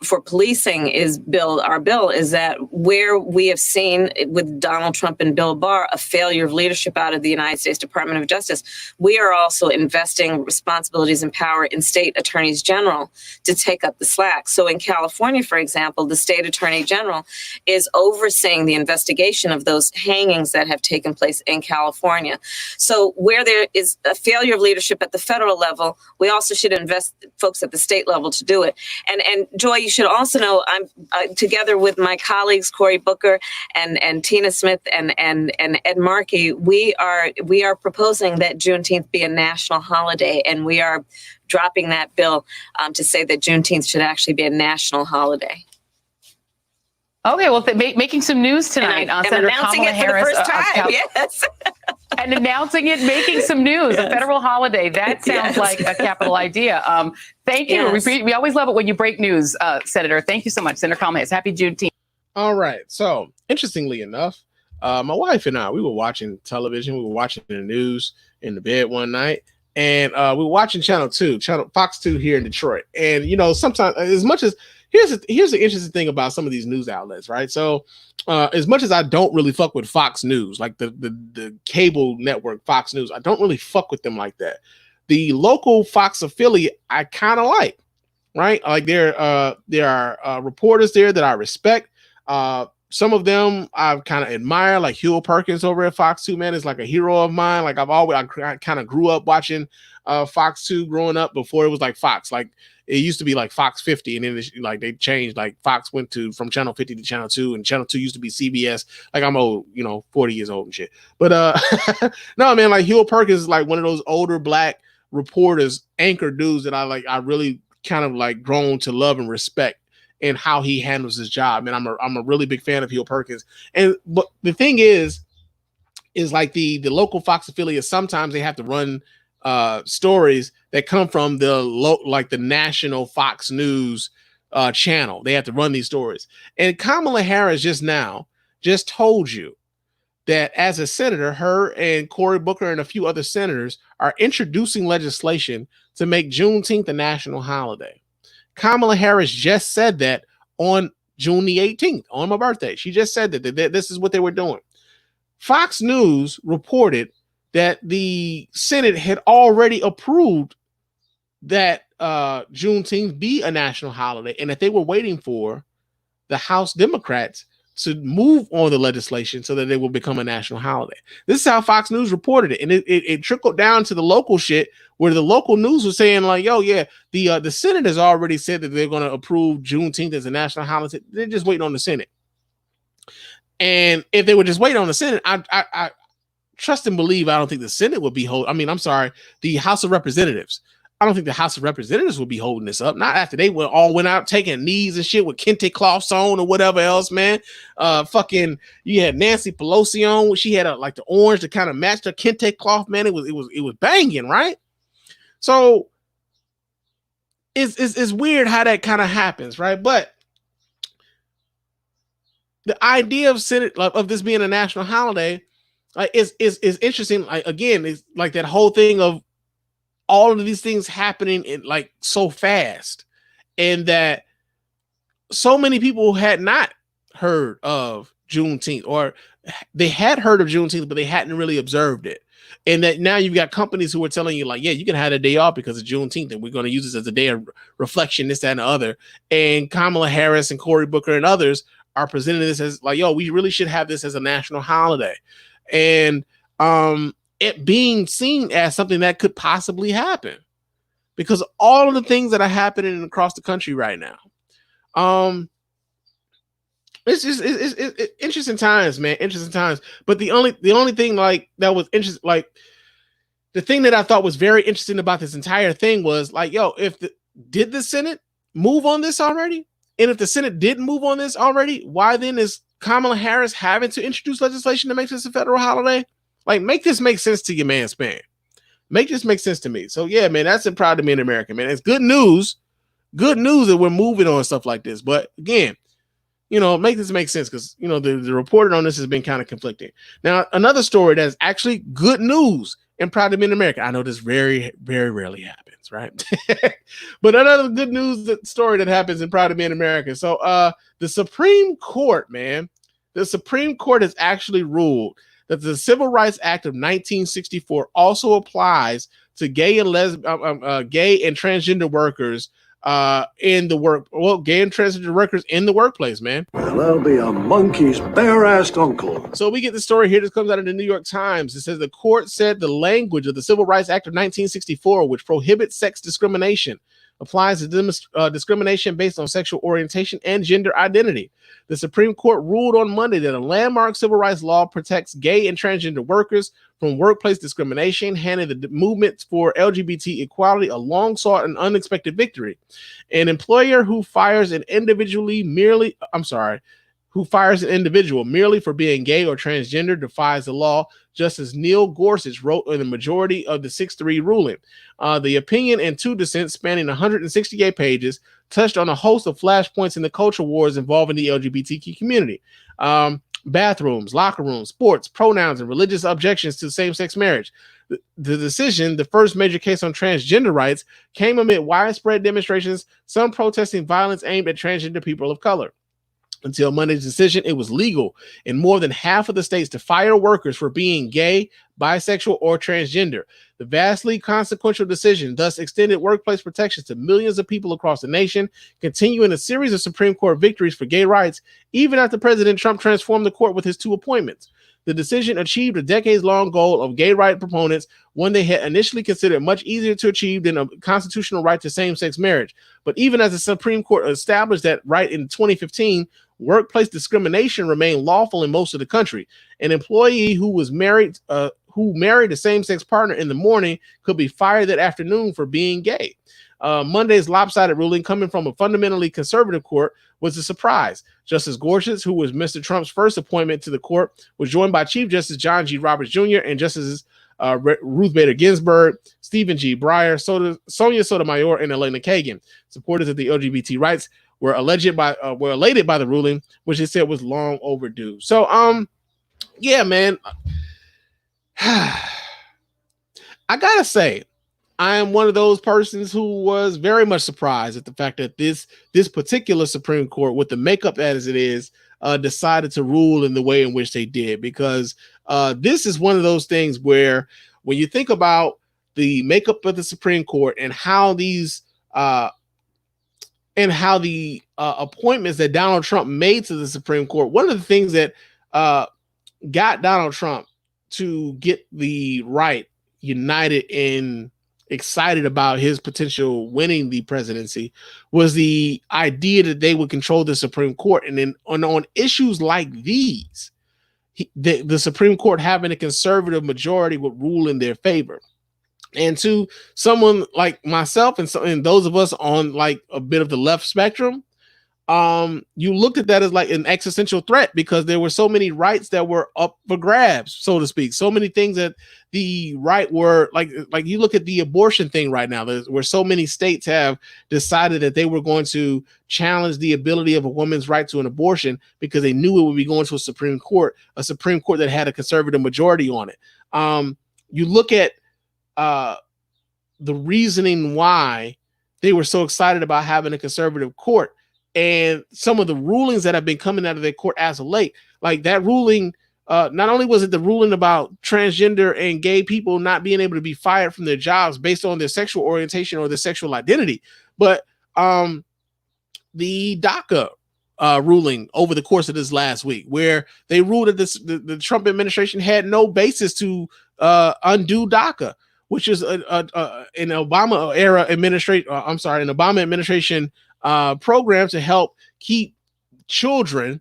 for policing is our bill is that where we have seen with Donald Trump and Bill Barr a failure of leadership out of the United States Department of Justice, we are also investing responsibilities and power in state attorneys general to take up the slack. So in California, for example, the state attorney general is overseeing the investigation of those hangings that have taken place in California. So where there is a failure of leadership at the federal level, we also should invest folks at the state level to do it. And Joy, you should also know I'm together with my colleagues Cory Booker and Tina Smith and Ed Markey. We are proposing that Juneteenth be a national holiday, and we are dropping that bill to say that Juneteenth should actually be a national holiday. Okay, well, making some news tonight on Senator Kamala Harris. For the first time, yes. And announcing it, making some news, a federal holiday. That sounds like a capital idea. Thank you. Yes. We always love it when you break news, Senator. Thank you so much, Senator Kamala Harris. Happy Juneteenth. All right. So, interestingly enough, my wife and I, we were watching television. We were watching the news in the bed one night. And we were watching Channel Fox 2 here in Detroit. And, you know, sometimes as much as here's the interesting thing about some of these news outlets, right? So as much as I don't really fuck with Fox News, like the cable network Fox News, I don't really fuck with them like that. The local Fox affiliate, I kind of like, right? Like there are reporters there that I respect. some of them I kind of admire, like Huel Perkins over at Fox 2, man, is like a hero of mine. Like I kind of grew up watching Fox 2 growing up before it was like Fox. Like it used to be like Fox 50, and then like they changed. Like Fox went from Channel 50 to Channel 2, and Channel 2 used to be CBS. Like I'm old, 40 years old and shit. But no, man, like Huel Perkins is like one of those older black reporters, anchor dudes that I really kind of like grown to love and respect, and how he handles his job. And I'm a really big fan of Huel Perkins. But the thing is like the local Fox affiliates, sometimes they have to run stories that come from the national Fox News channel. They have to run these stories. And Kamala Harris just told you that as a senator, her and Cory Booker and a few other senators are introducing legislation to make Juneteenth a national holiday. Kamala Harris just said that on June the 18th, on my birthday. She just said that this is what they were doing. Fox News reported that the Senate had already approved that Juneteenth be a national holiday, and that they were waiting for the House Democrats to move on the legislation so that it will become a national holiday. This is how Fox News reported it. And it trickled down to the local shit, where the local news was saying like, yo, yeah, the Senate has already said that they're going to approve Juneteenth as a national holiday. They're just waiting on the Senate. And if they were just waiting on the Senate, I trust and believe, I don't think the Senate would be the House of Representatives. I don't think the House of Representatives will be holding this up. Not after they all went out taking knees and shit with kente cloths on or whatever else, man. You had Nancy Pelosi on. She had the orange to kind of match her kente cloth, man. It was banging, right? So it's weird how that kind of happens, right? But the idea of Senate of this being a national holiday is interesting. Like again, it's like that whole thing of all of these things happening in like so fast, and that so many people had not heard of Juneteenth, or they had heard of Juneteenth, but they hadn't really observed it. And that now you've got companies who are telling you like, yeah, you can have a day off because of Juneteenth, and we're going to use this as a day of reflection, this, that, and the other. And Kamala Harris and Cory Booker and others are presenting this as like, yo, we really should have this as a national holiday. And it being seen as something that could possibly happen because of all of the things that are happening across the country right now. It's interesting times, man. Interesting times. But the only thing like that was interesting, like the thing that I thought was very interesting about this entire thing was like, yo, did the Senate move on this already? And if the Senate didn't move on this already, why then is Kamala Harris having to introduce legislation to make this a federal holiday? Like, make this make sense to you, man, Spann. Make this make sense to me. So, yeah, man, that's proud to be an American, man. It's good news. Good news that we're moving on stuff like this. But, again, make this make sense because, the reporting on this has been kind of conflicting. Now, another story that's actually good news and proud to be an American. I know this very, very rarely happens, right? But another good news story that happens in proud to be an American. So, the Supreme Court, man, the Supreme Court has actually ruled that the Civil Rights Act of 1964 also applies to gay and transgender workers in the gay and transgender workers in the workplace, man. Well, that'll be a monkey's bare-assed uncle. So we get the story here. This comes out of the New York Times. It says the court said the language of the Civil Rights Act of 1964, which prohibits sex discrimination, applies to discrimination based on sexual orientation and gender identity. The Supreme Court ruled on Monday that a landmark civil rights law protects gay and transgender workers from workplace discrimination, handing the movement for LGBT equality a long-sought and unexpected victory. An employer who fires an individual merely for being gay or transgender defies the law, Justice Neil Gorsuch wrote in the majority of the 6-3 ruling. The opinion and two dissents spanning 168 pages touched on a host of flashpoints in the culture wars involving the LGBTQ community. Bathrooms, locker rooms, sports, pronouns, and religious objections to same-sex marriage. The decision, the first major case on transgender rights, came amid widespread demonstrations, some protesting violence aimed at transgender people of color. Until Monday's decision, it was legal in more than half of the states to fire workers for being gay, bisexual, or transgender. The vastly consequential decision thus extended workplace protections to millions of people across the nation, continuing a series of Supreme Court victories for gay rights, even after President Trump transformed the court with his 2 appointments. The decision achieved a decades-long goal of gay right proponents, one they had initially considered much easier to achieve than a constitutional right to same-sex marriage. But even as the Supreme Court established that right in 2015, workplace discrimination remained lawful in most of the country. An employee who married a same-sex partner in the morning could be fired that afternoon for being gay. Monday's lopsided ruling, coming from a fundamentally conservative court, was a surprise. Justice Gorsuch, who was Mr. Trump's first appointment to the court, was joined by Chief Justice John G. Roberts Jr. and Justices Ruth Bader Ginsburg, Stephen G. Breyer, Sonia Sotomayor, and Elena Kagan. Supporters of the LGBT rights were elated by the ruling, which they said was long overdue. So, yeah, man, I gotta say, I am one of those persons who was very much surprised at the fact that this particular Supreme Court, with the makeup as it is, decided to rule in the way in which they did, because this is one of those things where when you think about the makeup of the Supreme Court and how these appointments that Donald Trump made to the Supreme Court, one of the things that got Donald Trump to get the right united and excited about his potential winning the presidency was the idea that they would control the Supreme Court. And then on issues like these, the Supreme Court having a conservative majority would rule in their favor. And to someone like myself and those of us on like a bit of the left spectrum, you looked at that as like an existential threat, because there were so many rights that were up for grabs, so to speak. So many things that the right were like you look at the abortion thing right now, where so many states have decided that they were going to challenge the ability of a woman's right to an abortion because they knew it would be going to a Supreme Court that had a conservative majority on it. You look at the reasoning why they were so excited about having a conservative court, and some of the rulings that have been coming out of their court as of late, like that ruling, not only was it the ruling about transgender and gay people not being able to be fired from their jobs based on their sexual orientation or their sexual identity, but the DACA ruling over the course of this last week, where they ruled that the Trump administration had no basis to undo DACA, which is an Obama administration program to help keep children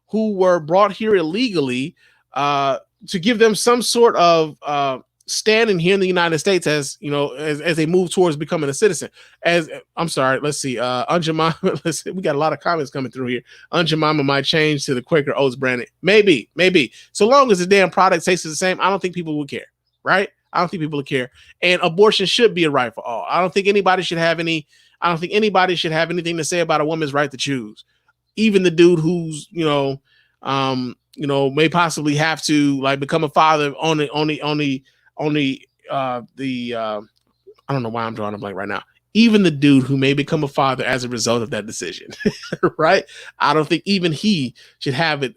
who were brought here illegally, to give them some sort of standing here in the United States, as you know, as they move towards becoming a citizen. Let's see, Aunt Jemima, we got a lot of comments coming through here. Aunt Jemima might change to the Quaker Oats branding. Maybe. So long as the damn product tastes the same, I don't think people would care, right? I don't think people would care. And abortion should be a right for all. I don't think anybody should have anything to say about a woman's right to choose. Even the dude who's, may possibly have to like become a father on the I don't know why I'm drawing a blank right now. Even the dude who may become a father as a result of that decision, right? I don't think even he should have it.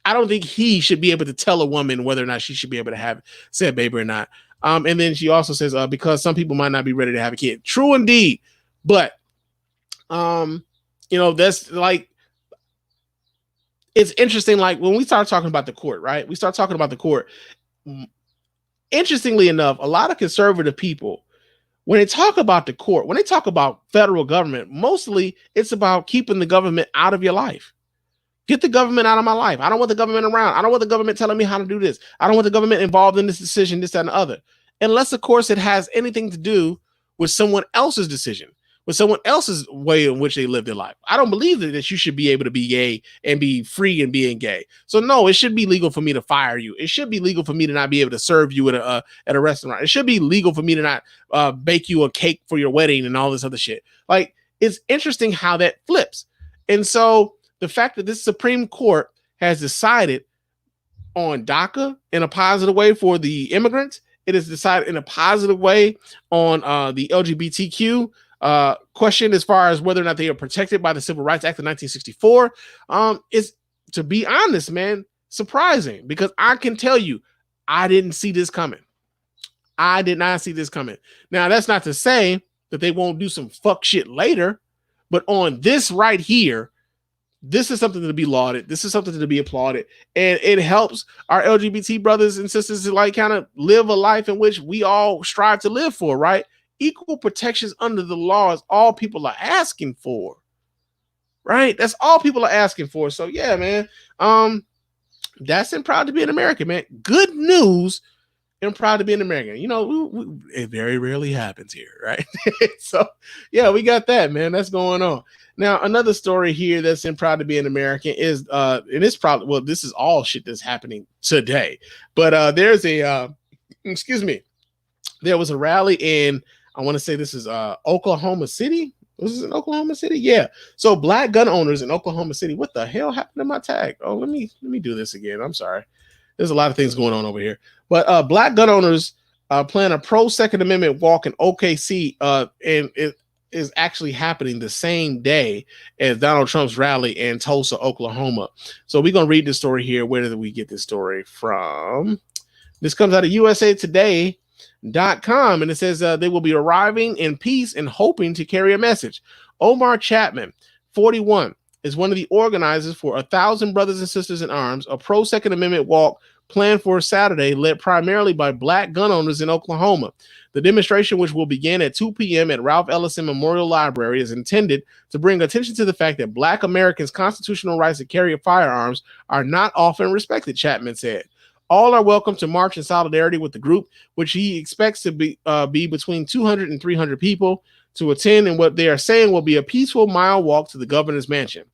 I don't think he should be able to tell a woman whether or not she should be able to have said baby or not. And then she also says, because some people might not be ready to have a kid. True indeed. But, that's like, it's interesting. Like when we start talking about the court, right? We start talking about the court. Interestingly enough, a lot of conservative people, when they talk about the court, when they talk about federal government, mostly it's about keeping the government out of your life. Get the government out of my life. I don't want the government around. I don't want the government telling me how to do this. I don't want the government involved in this decision, this, that, and the other. Unless, of course, it has anything to do with someone else's decision, with someone else's way in which they live their life. I don't believe that you should be able to be gay and be free in being gay. So no, it should be legal for me to fire you. It should be legal for me to not be able to serve you at a restaurant. It should be legal for me to not bake you a cake for your wedding and all this other shit. Like, it's interesting how that flips. And so the fact that this Supreme Court has decided on DACA in a positive way for the immigrants, it has decided in a positive way on the LGBTQ question as far as whether or not they are protected by the Civil Rights Act of 1964, is, to be honest, man, surprising, because I can tell you, I didn't see this coming. I did not see this coming. Now, that's not to say that they won't do some fuck shit later, but on this right here, this is something to be lauded. This is something to be applauded. And it helps our LGBT brothers and sisters to like kind of live a life in which we all strive to live for, right? Equal protections under the law is all people are asking for, right? That's all people are asking for. So yeah, man, that's in Proud to be an American, man. Good news. I'm proud to be an American. You know, it very rarely happens here, right? So, yeah, we got that, man. That's going on. Now, another story here that's in Proud to be an American is, and it's probably, well, this is all shit that's happening today. But there's a, excuse me, there was a rally in, I want to say this is Oklahoma City. Was this in Oklahoma City? Yeah. So black gun owners in Oklahoma City. What the hell happened to my tag? Oh, let me do this again. I'm sorry. There's a lot of things going on over here. But black gun owners plan a pro-Second Amendment walk in OKC, and it is actually happening the same day as Donald Trump's rally in Tulsa, Oklahoma. So we're going to read this story here. Where did we get this story from? This comes out of usatoday.com, and it says they will be arriving in peace and hoping to carry a message. Omar Chapman, 41, is one of the organizers for 1,000 Brothers and Sisters in Arms, a pro-Second Amendment walk planned for Saturday, led primarily by black gun owners in Oklahoma. The demonstration, which will begin at 2 p.m. at Ralph Ellison Memorial Library, is intended to bring attention to the fact that black Americans' constitutional rights to carry firearms are not often respected, Chapman said. All are welcome to march in solidarity with the group, which he expects to be between 200 and 300 people to attend, and what they are saying will be a peaceful mile walk to the governor's mansion.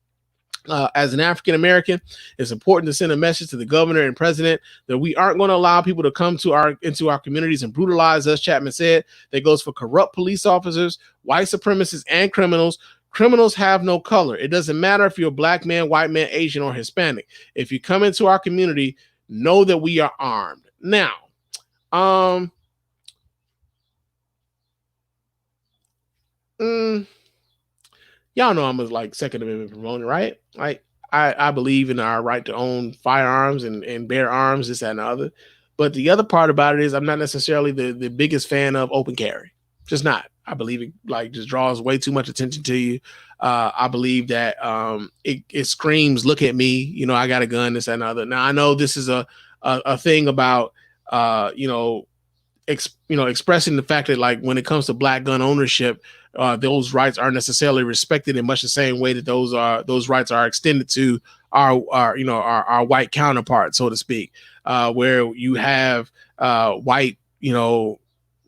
As an African American, it's important to send a message to the governor and president that we aren't going to allow people to come to into our communities and brutalize us, Chapman said. That goes for corrupt police officers, white supremacists, and criminals. Criminals have no color. It doesn't matter if you're a black man, white man, Asian, or Hispanic. If you come into our community, know that we are armed. Now, y'all know I'm a like Second Amendment proponent, right? Like I believe in our right to own firearms and bear arms, this, that, and the other. But the other part about it is I'm not necessarily the biggest fan of open carry. Just not. I believe it like just draws way too much attention to you. I believe that it screams, look at me, you know, I got a gun, this, that, and the other. Now I know this is a thing about expressing the fact that like when it comes to black gun ownership, those rights aren't necessarily respected in much the same way that those rights are extended to our white counterparts, so to speak, where you have white,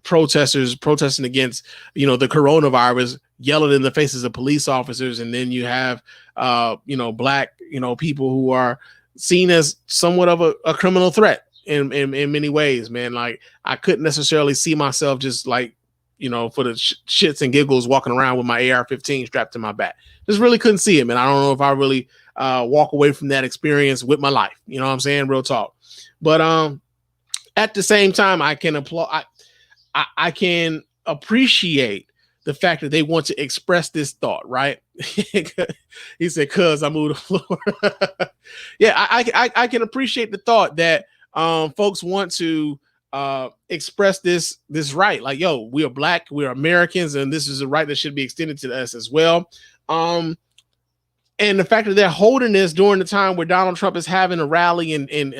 protesters protesting against, the coronavirus, yelling in the faces of police officers. And then you have, black, people who are seen as somewhat of a criminal threat in many ways, man. Like I couldn't necessarily see myself just like, for the shits and giggles walking around with my AR-15 strapped to my back. Just really couldn't see it, man. I don't know if I really walk away from that experience with my life. You know what I'm saying? Real talk. But at the same time, I can applaud. I can appreciate the fact that they want to express this thought, right? He said, "Cuz I moved the floor." Yeah, I can appreciate the thought that folks want to express this right. Like, yo, we are black, we are Americans, and this is a right that should be extended to us as well. And the fact that they're holding this during the time where Donald Trump is having a rally in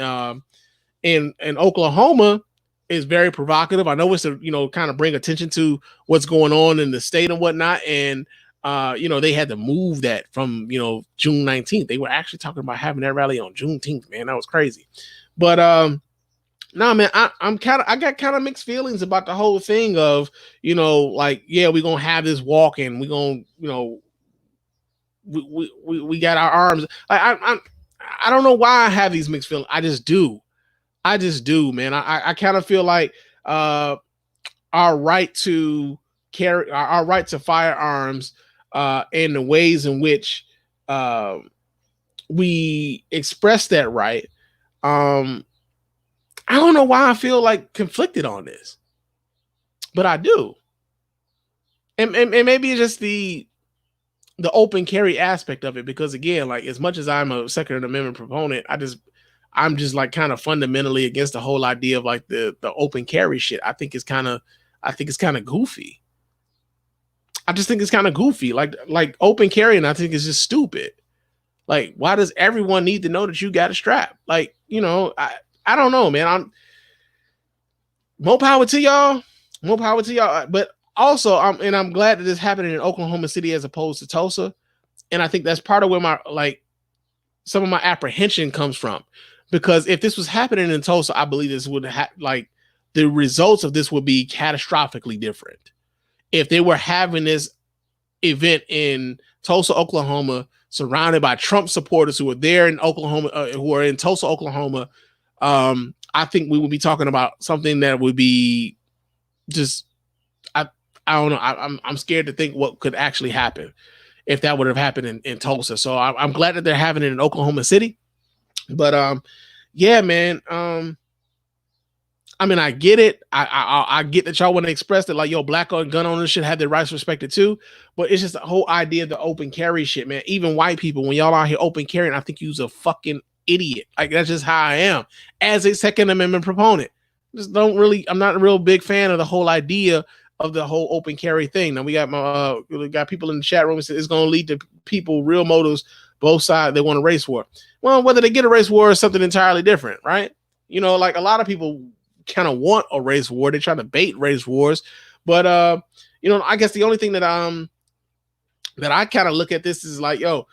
Oklahoma is very provocative. I know it's to, kind of bring attention to what's going on in the state and whatnot. And, they had to move that from, June 19th. They were actually talking about having that rally on Juneteenth, man. That was crazy. But, no, man, I got kind of mixed feelings about the whole thing of, like, yeah, we're going to have this walk and we're going to, we got our arms. I don't know why I have these mixed feelings. I just do, man. I kind of feel like our right to carry, our right to firearms, and the ways in which we express that right. I don't know why I feel like conflicted on this, but I do. And maybe it's just the open carry aspect of it, because again, like as much as I'm a Second Amendment proponent, I'm just like kind of fundamentally against the whole idea of like the open carry shit. I think it's kind of goofy. I just think it's kind of goofy. Like open carrying, I think is just stupid. Like, why does everyone need to know that you got a strap? Like, you know, I don't know, man. More power to y'all. More power to y'all. But also, I'm glad that this happened in Oklahoma City as opposed to Tulsa. And I think that's part of where some of my apprehension comes from. Because if this was happening in Tulsa, I believe this would the results of this would be catastrophically different. If they were having this event in Tulsa, Oklahoma, surrounded by Trump supporters who are there in Oklahoma, who are in Tulsa, Oklahoma, I think we would be talking about something that would be just, I don't know. I'm scared to think what could actually happen if that would have happened in Tulsa. So I'm glad that they're having it in Oklahoma City. But yeah, man. I mean, I get it. I get that y'all want to express that, like, yo, black gun owners should have their rights respected too. But it's just the whole idea of the open carry shit, man. Even white people, when y'all out here open carrying, I think you's a fucking idiot. Like, that's just how I am as a Second Amendment proponent. I'm not a real big fan of the whole idea of the whole open carry thing. Now we got people in the chat room that say it's going to lead to people, real motives, both sides. They want a race war. Well, whether they get a race war is something entirely different, right? You know, like a lot of people kind of want a race war. They try to bait race wars, but you know, I guess the only thing that I kind of look at this is like, yo,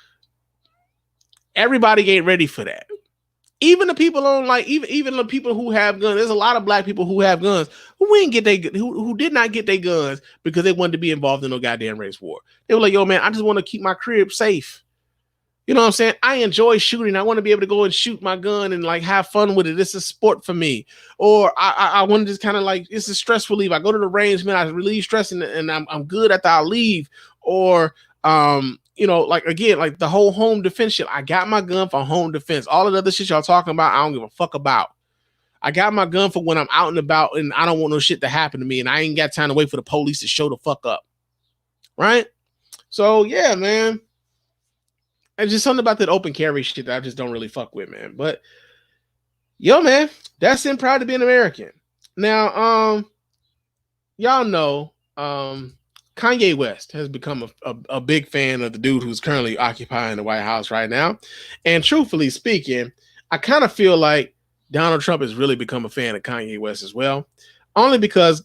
everybody ain't ready for that. Even the people even the people who have guns. There's a lot of black people who have guns who did not get their guns because they wanted to be involved in no goddamn race war. They were like, yo, man, I just want to keep my crib safe. You know what I'm saying? I enjoy shooting. I want to be able to go and shoot my gun and like have fun with it. It's a sport for me. Or I want to just kind of like, it's a stress relief. I go to the range, man, I relieve stress and I'm good after I leave. Or, you know, like, again, like the whole home defense shit. I got my gun for home defense. All of the other shit y'all talking about, I don't give a fuck about. I got my gun for when I'm out and about and I don't want no shit to happen to me. And I ain't got time to wait for the police to show the fuck up. Right? So, yeah, man. And just something about that open carry shit that I just don't really fuck with, man. But yo, man, that's in Proud to be an American. Now, y'all know, Kanye West has become a big fan of the dude who's currently occupying the White House right now. And truthfully speaking, I kind of feel like Donald Trump has really become a fan of Kanye West as well. Only because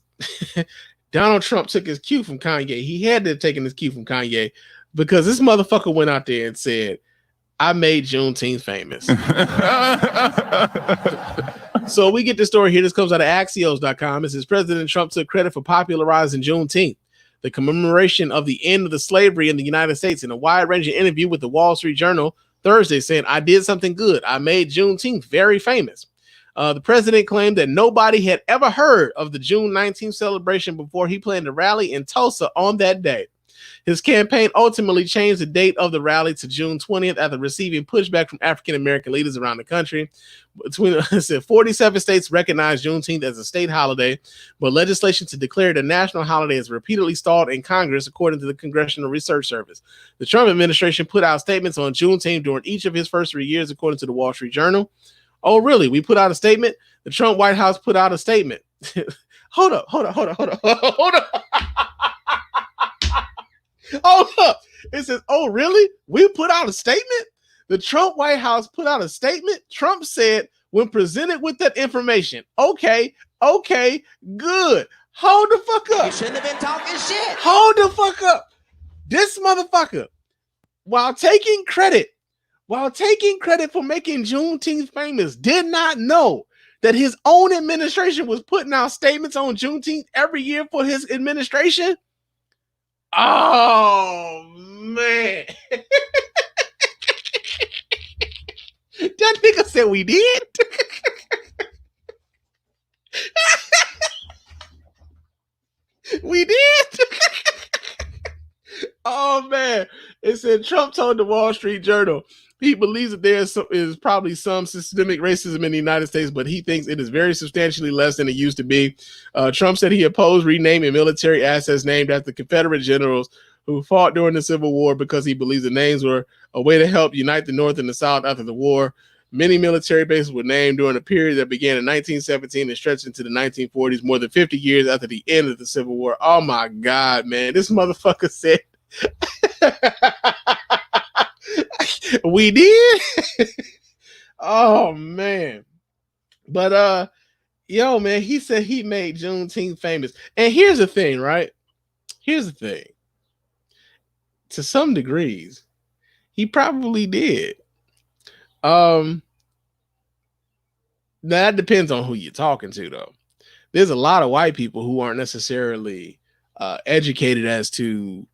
Donald Trump took his cue from Kanye. He had to have taken his cue from Kanye. Because this motherfucker went out there and said, I made Juneteenth famous. So we get the story here. This comes out of Axios.com. It says President Trump took credit for popularizing Juneteenth, the commemoration of the end of the slavery in the United States, in a wide-ranging interview with the Wall Street Journal Thursday, saying, I did something good. I made Juneteenth very famous. The president claimed that nobody had ever heard of the June 19th celebration before he planned a rally in Tulsa on that day. His campaign ultimately changed the date of the rally to June 20th after receiving pushback from African-American leaders around the country. 47 states recognize Juneteenth as a state holiday, but legislation to declare it a national holiday has repeatedly stalled in Congress, according to the Congressional Research Service. The Trump administration put out statements on Juneteenth during each of his first 3 years, according to the Wall Street Journal. Oh, really? We put out a statement? The Trump White House put out a statement. Hold up. Hold up. It says, oh, really? We put out a statement? The Trump White House put out a statement? Trump said, when presented with that information, okay, good. Hold the fuck up. You shouldn't have been talking shit. Hold the fuck up. This motherfucker, while taking credit for making Juneteenth famous, did not know that his own administration was putting out statements on Juneteenth every year for his administration. Oh, man. That nigga said we did. We did. Oh, man. It said Trump told the Wall Street Journal he believes that there is probably some systemic racism in the United States, but he thinks it is very substantially less than it used to be. Trump said he opposed renaming military assets named after Confederate generals who fought during the Civil War because he believes the names were a way to help unite the North and the South after the war. Many military bases were named during a period that began in 1917 and stretched into the 1940s, more than 50 years after the end of the Civil War. Oh my God, man. This motherfucker said we did. Oh man. But yo, man, he said he made Juneteenth famous. And here's the thing, right? Here's the thing. To some degrees, he probably did. Now that depends on who you're talking to, though. There's a lot of white people who aren't necessarily educated as to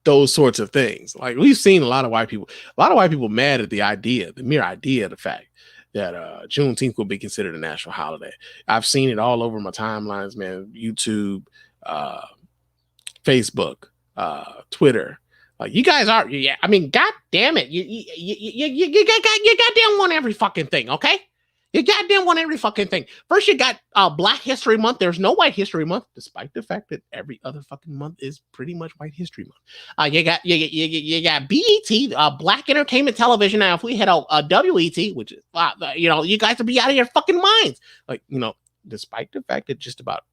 those sorts of things. Like, we've seen a lot of white people mad at the mere idea of the fact that Juneteenth will be considered a national holiday. I've seen it all over my timelines, man. YouTube, Facebook, Twitter. Like, you guys are, yeah. I mean, God damn it, you goddamn want every fucking thing, okay? You goddamn want every fucking thing. First, you got Black History Month. There's no White History Month, despite the fact that every other fucking month is pretty much White History Month. You got BET, Black Entertainment Television. Now, if we had a WET, which is, you guys would be out of your fucking minds. Like, despite the fact that just about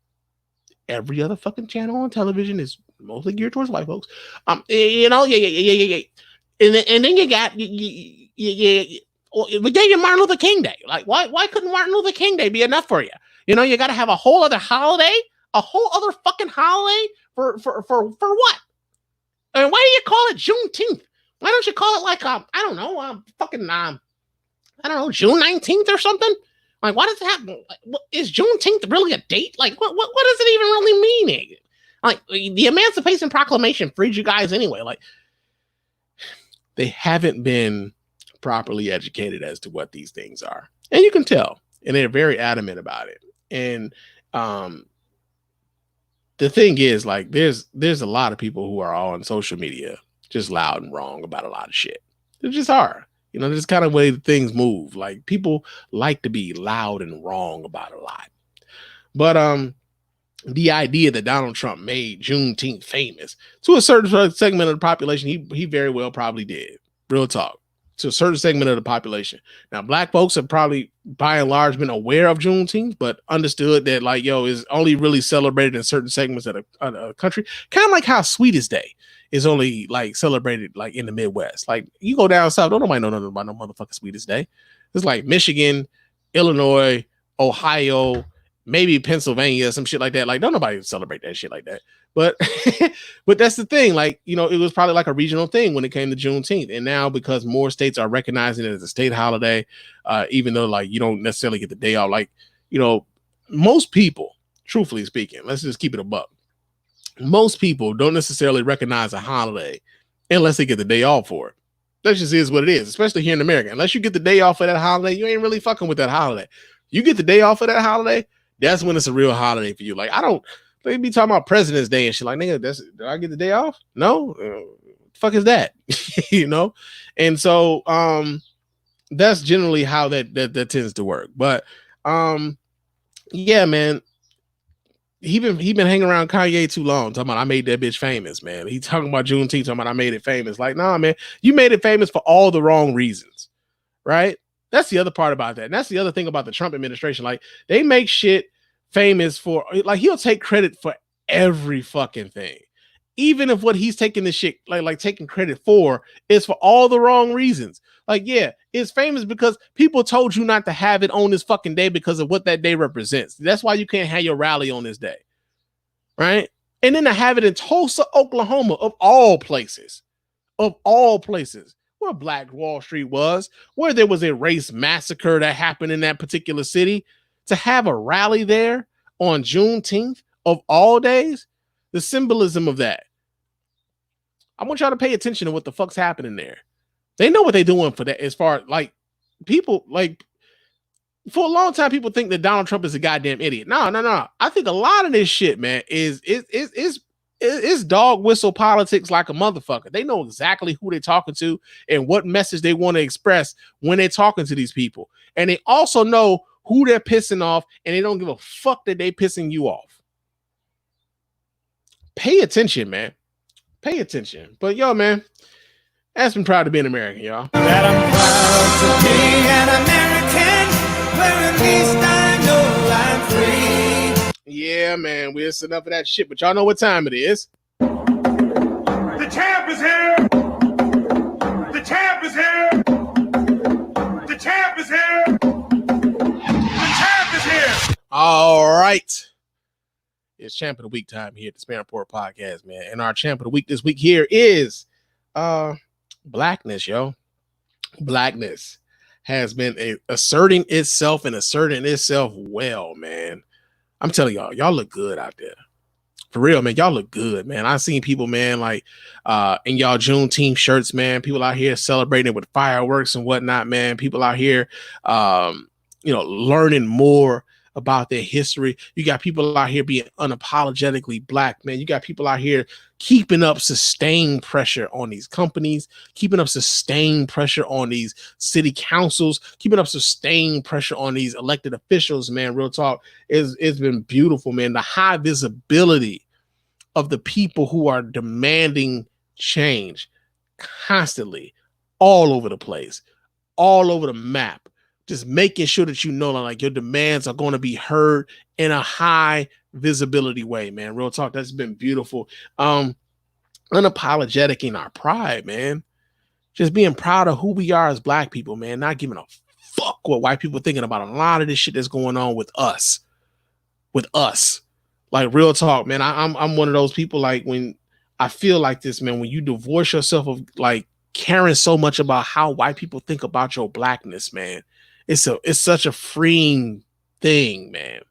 every other fucking channel on television is mostly geared towards white folks. And then you got we gave you Martin Luther King Day. Like, why couldn't Martin Luther King Day be enough for you? You got to have a whole other holiday, a whole other fucking holiday for what? And why do you call it Juneteenth? Why don't you call it like June 19th or something? Like, why does it happen? Is Juneteenth really a date? Like, what does it even really mean? Like, the Emancipation Proclamation freed you guys anyway. Like, they haven't been properly educated as to what these things are. And you can tell. And they're very adamant about it. And the thing is, like, there's a lot of people who are all on social media just loud and wrong about a lot of shit. They just are. This kind of way that things move. Like, people like to be loud and wrong about a lot. But the idea that Donald Trump made Juneteenth famous to a certain segment of the population, he very well probably did. Real talk. To a certain segment of the population. Now, Black folks have probably, by and large, been aware of Juneteenth, but understood that, like, is only really celebrated in certain segments of the country. Kind of like how Sweetest Day is only, like, celebrated, like, in the Midwest. Like, you go down south, don't nobody know nothing about no motherfucking Sweetest Day. It's like Michigan, Illinois, Ohio, maybe Pennsylvania, some shit like that. Like, don't nobody celebrate that shit like that. But but that's the thing. Like, it was probably like a regional thing when it came to Juneteenth. And now, because more states are recognizing it as a state holiday, even though, like, you don't necessarily get the day off. Like, most people, truthfully speaking, let's just keep it a buck. Most people don't necessarily recognize a holiday unless they get the day off for it. That just is what it is, especially here in America. Unless you get the day off for that holiday, you ain't really fucking with that holiday. You get the day off for that holiday, that's when it's a real holiday for you. Like, they be talking about President's Day and shit. Like, nigga, did I get the day off? No, fuck is that? And so that's generally how that tends to work. But yeah, man, he been hanging around Kanye too long, talking about I made that bitch famous, man. He talking about Juneteenth, talking about I made it famous. Like, nah, man, you made it famous for all the wrong reasons, right? That's the other part about that. And that's the other thing about the Trump administration. Like, they make shit famous for, like, he'll take credit for every fucking thing, even if what he's taking the shit like taking credit for is for all the wrong reasons. Like, yeah, it's famous because people told you not to have it on this fucking day because of what that day represents. That's why you can't have your rally on this day, right? And then to have it in Tulsa, Oklahoma, of all places, where Black Wall Street was, where there was a race massacre that happened in that particular city, to have a rally there on Juneteenth of all days, the symbolism of that. I want y'all to pay attention to what the fuck's happening there. They know what they're doing for that. As far like people, like, for a long time, people think that Donald Trump is a goddamn idiot. No. I think a lot of this shit, man, is dog whistle politics like a motherfucker. They know exactly who they're talking to and what message they want to express when they're talking to these people. And they also know who they're pissing off, and they don't give a fuck that they pissing you off. Pay attention, man. Pay attention. But yo, man, Aspen proud to be an American, y'all. That I'm proud to be an American, where at least I know I'm free. Yeah, man, we're enough of that shit, but y'all know what time it is. The champ is here. The champ is here. The champ is here. The champ is here. All right. It's Champ of the Week time here at the Spann Report Podcast, man. And our Champ of the Week this week here is blackness, yo. Blackness has been asserting itself well, man. I'm telling y'all look good out there. For real, man. Y'all look good, man. I've seen people, man, like in y'all Juneteenth shirts, man. People out here celebrating with fireworks and whatnot, man. People out here, learning more about their history. You got people out here being unapologetically black, man. You got people out here keeping up sustained pressure on these companies, keeping up sustained pressure on these city councils, keeping up sustained pressure on these elected officials, man. Real talk, it's been beautiful, man. The high visibility of the people who are demanding change constantly, all over the place, all over the map. Just making sure that you know, like, your demands are going to be heard in a high visibility way, man. Real talk, that's been beautiful. Unapologetic in our pride, man. Just being proud of who we are as black people, man. Not giving a fuck what white people thinking about a lot of this shit that's going on with us. Like, real talk, man. I'm one of those people, like, when I feel like this, man, when you divorce yourself of, like, caring so much about how white people think about your blackness, man. It's such a freeing thing, man.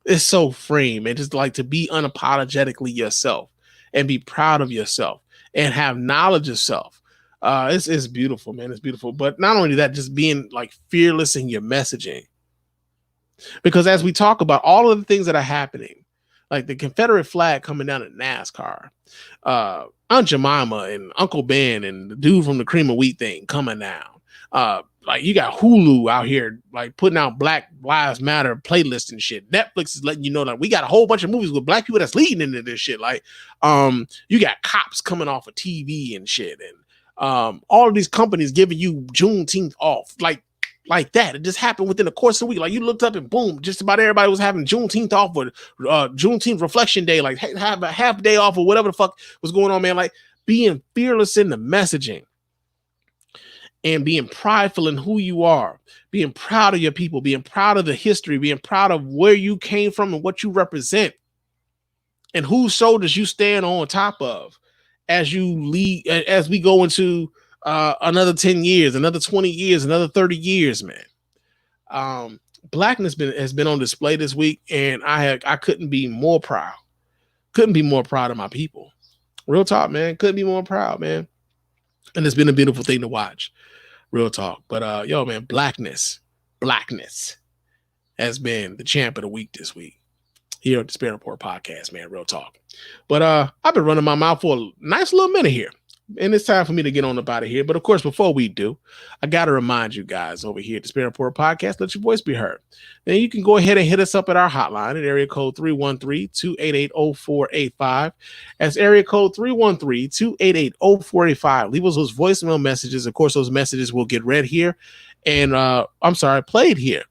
It's so freeing, man. Just like to be unapologetically yourself and be proud of yourself and have knowledge of self. It's beautiful, man. It's beautiful. But not only that, just being like fearless in your messaging. Because as we talk about all of the things that are happening, like the Confederate flag coming down at NASCAR, Aunt Jemima and Uncle Ben and the dude from the Cream of Wheat thing coming down. Like, you got Hulu out here, like, putting out Black Lives Matter playlist and shit. Netflix is letting you know that we got a whole bunch of movies with black people that's leading into this shit. Like, you got cops coming off of TV and shit. And all of these companies giving you Juneteenth off. Like that. It just happened within the course of the week. Like, you looked up and boom, just about everybody was having Juneteenth off or Juneteenth Reflection Day, like have a half day off or whatever the fuck was going on, man. Like, being fearless in the messaging and being prideful in who you are, being proud of your people, being proud of the history, being proud of where you came from and what you represent and whose shoulders you stand on top of as you lead, as we go into another 10 years, another 20 years, another 30 years, man. Blackness has been on display this week, and I couldn't be more proud. Couldn't be more proud of my people. Real talk, man. Couldn't be more proud, man. And it's been a beautiful thing to watch. Real talk. But yo, man, blackness has been the champ of the week this week here at the Spann Report Podcast, man. Real talk. But I've been running my mouth for a nice little minute here. And it's time for me to get on up out of here. But of course, before we do, I got to remind you guys over here at the Spann Report Podcast, let your voice be heard. Then you can go ahead and hit us up at our hotline at area code 313-288-0485. That's area code 313-288-0485. Leave us those voicemail messages. Of course, those messages will get read here and played here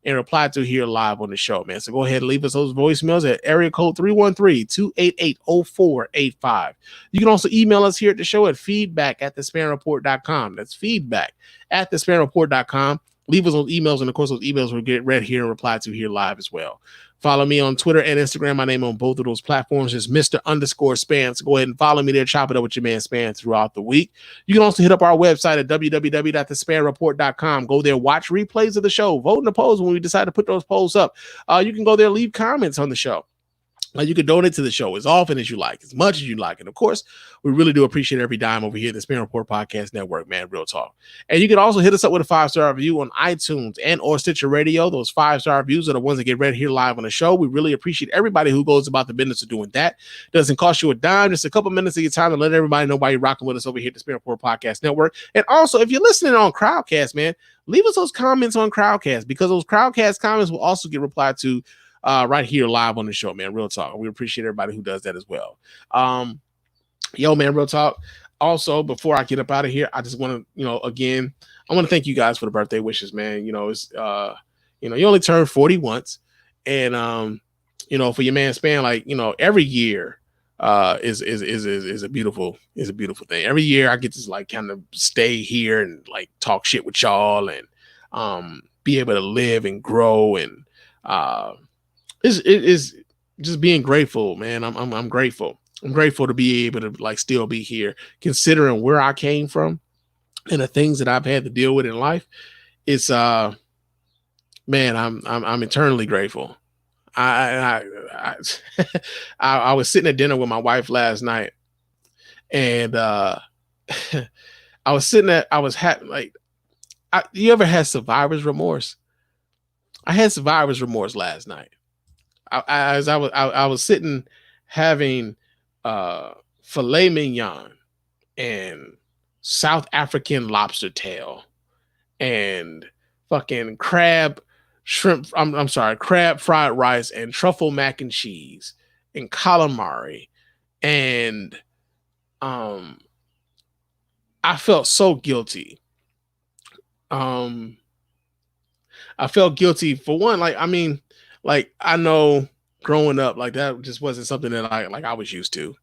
and reply to here live on the show, man. So go ahead and leave us those voicemails at area code 313-288-0485. You can also email us here at the show at feedback@thespannreport.com. That's feedback@thespannreport.com. Leave us those emails, and of course, those emails will get read here and replied to here live as well. Follow me on Twitter and Instagram. My name on both of those platforms is Mr._Spann. So go ahead and follow me there. Chop it up with your man Spann throughout the week. You can also hit up our website at www.thespannreport.com. Go there, watch replays of the show, vote in the polls when we decide to put those polls up. You can go there, leave comments on the show. You can donate to the show as often as you like, as much as you like. And of course, we really do appreciate every dime over here at the Spann Report Podcast Network, man. Real talk. And you can also hit us up with a 5-star review on iTunes and or Stitcher Radio. Those 5-star reviews are the ones that get read here live on the show. We really appreciate everybody who goes about the business of doing that. Doesn't cost you a dime, just a couple minutes of your time to let everybody know why you're rocking with us over here at the Spann Report Podcast Network. And also, if you're listening on Crowdcast, man, leave us those comments on Crowdcast, because those Crowdcast comments will also get replied to right here live on the show, man. Real talk. We appreciate everybody who does that as well. Yo, man, real talk. Also, before I get up out of here, I just want to, again, I want to thank you guys for the birthday wishes, man. It's you only turn 40 once, and for your man Spann, like, every year is a beautiful thing. Every year I get to like kind of stay here and like talk shit with y'all and be able to live and grow, and it is just being grateful, man. I'm grateful. I'm grateful to be able to like still be here, considering where I came from and the things that I've had to deal with in life. It's man, I'm eternally grateful. I was sitting at dinner with my wife last night, and you ever had survivor's remorse? I had survivor's remorse last night. I was sitting having filet mignon and South African lobster tail and fucking crab fried rice and truffle mac and cheese and calamari, and I felt so guilty. I felt guilty for one, I know growing up, like that just wasn't something that I was used to.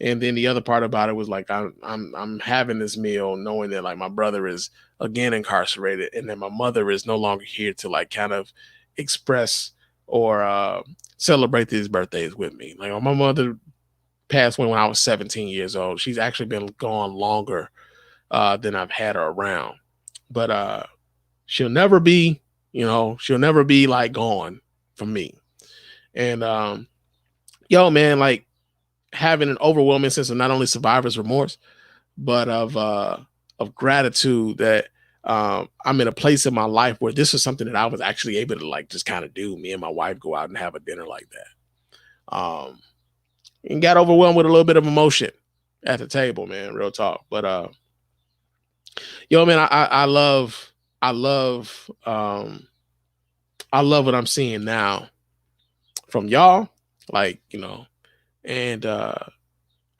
And then the other part about it was like I'm having this meal knowing that like my brother is again incarcerated, and then my mother is no longer here to like kind of express or celebrate these birthdays with me. Like my mother passed away when I was 17 years old. She's actually been gone longer than I've had her around. But she'll never be like gone from me. And man, like having an overwhelming sense of not only survivor's remorse, but of gratitude that I'm in a place in my life where this is something that I was actually able to like just kind of do. Me and my wife go out and have a dinner like that. And got overwhelmed with a little bit of emotion at the table, man. Real talk. But man, I love what I'm seeing now from y'all, like, and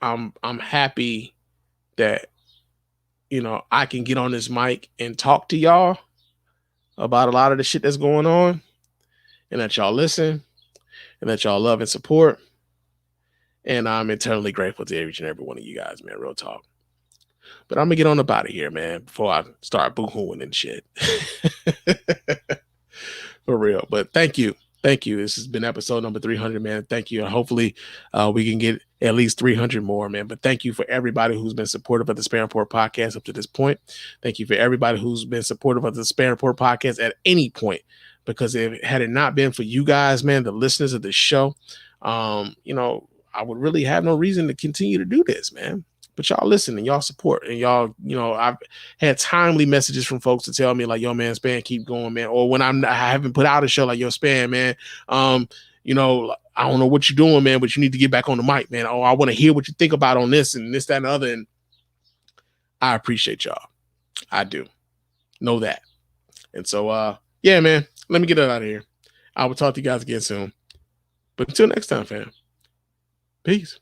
I'm happy that I can get on this mic and talk to y'all about a lot of the shit that's going on, and that y'all listen, and that y'all love and support. And I'm eternally grateful to each and every one of you guys, man. Real talk. But I'm gonna get on up out of here, man, before I start boo-hooing and shit. For real. But thank you. This has been episode number 300, man. Thank you. And hopefully we can get at least 300 more, man. But thank you for everybody who's been supportive of the Spann Report podcast up to this point. Thank you for everybody who's been supportive of the Spann Report podcast at any point, because had it not been for you guys, man, the listeners of the show, I would really have no reason to continue to do this, man. But y'all listen and y'all support, and y'all, I've had timely messages from folks to tell me like, yo, man, Spann, keep going, man. Or when I haven't put out a show like, yo, Spann, man, I don't know what you're doing, man, but you need to get back on the mic, man. Oh, I want to hear what you think about on this and this, that, and the other. And I appreciate y'all. I do know that. And so, yeah, man, let me get it out of here. I will talk to you guys again soon. But until next time, fam. Peace.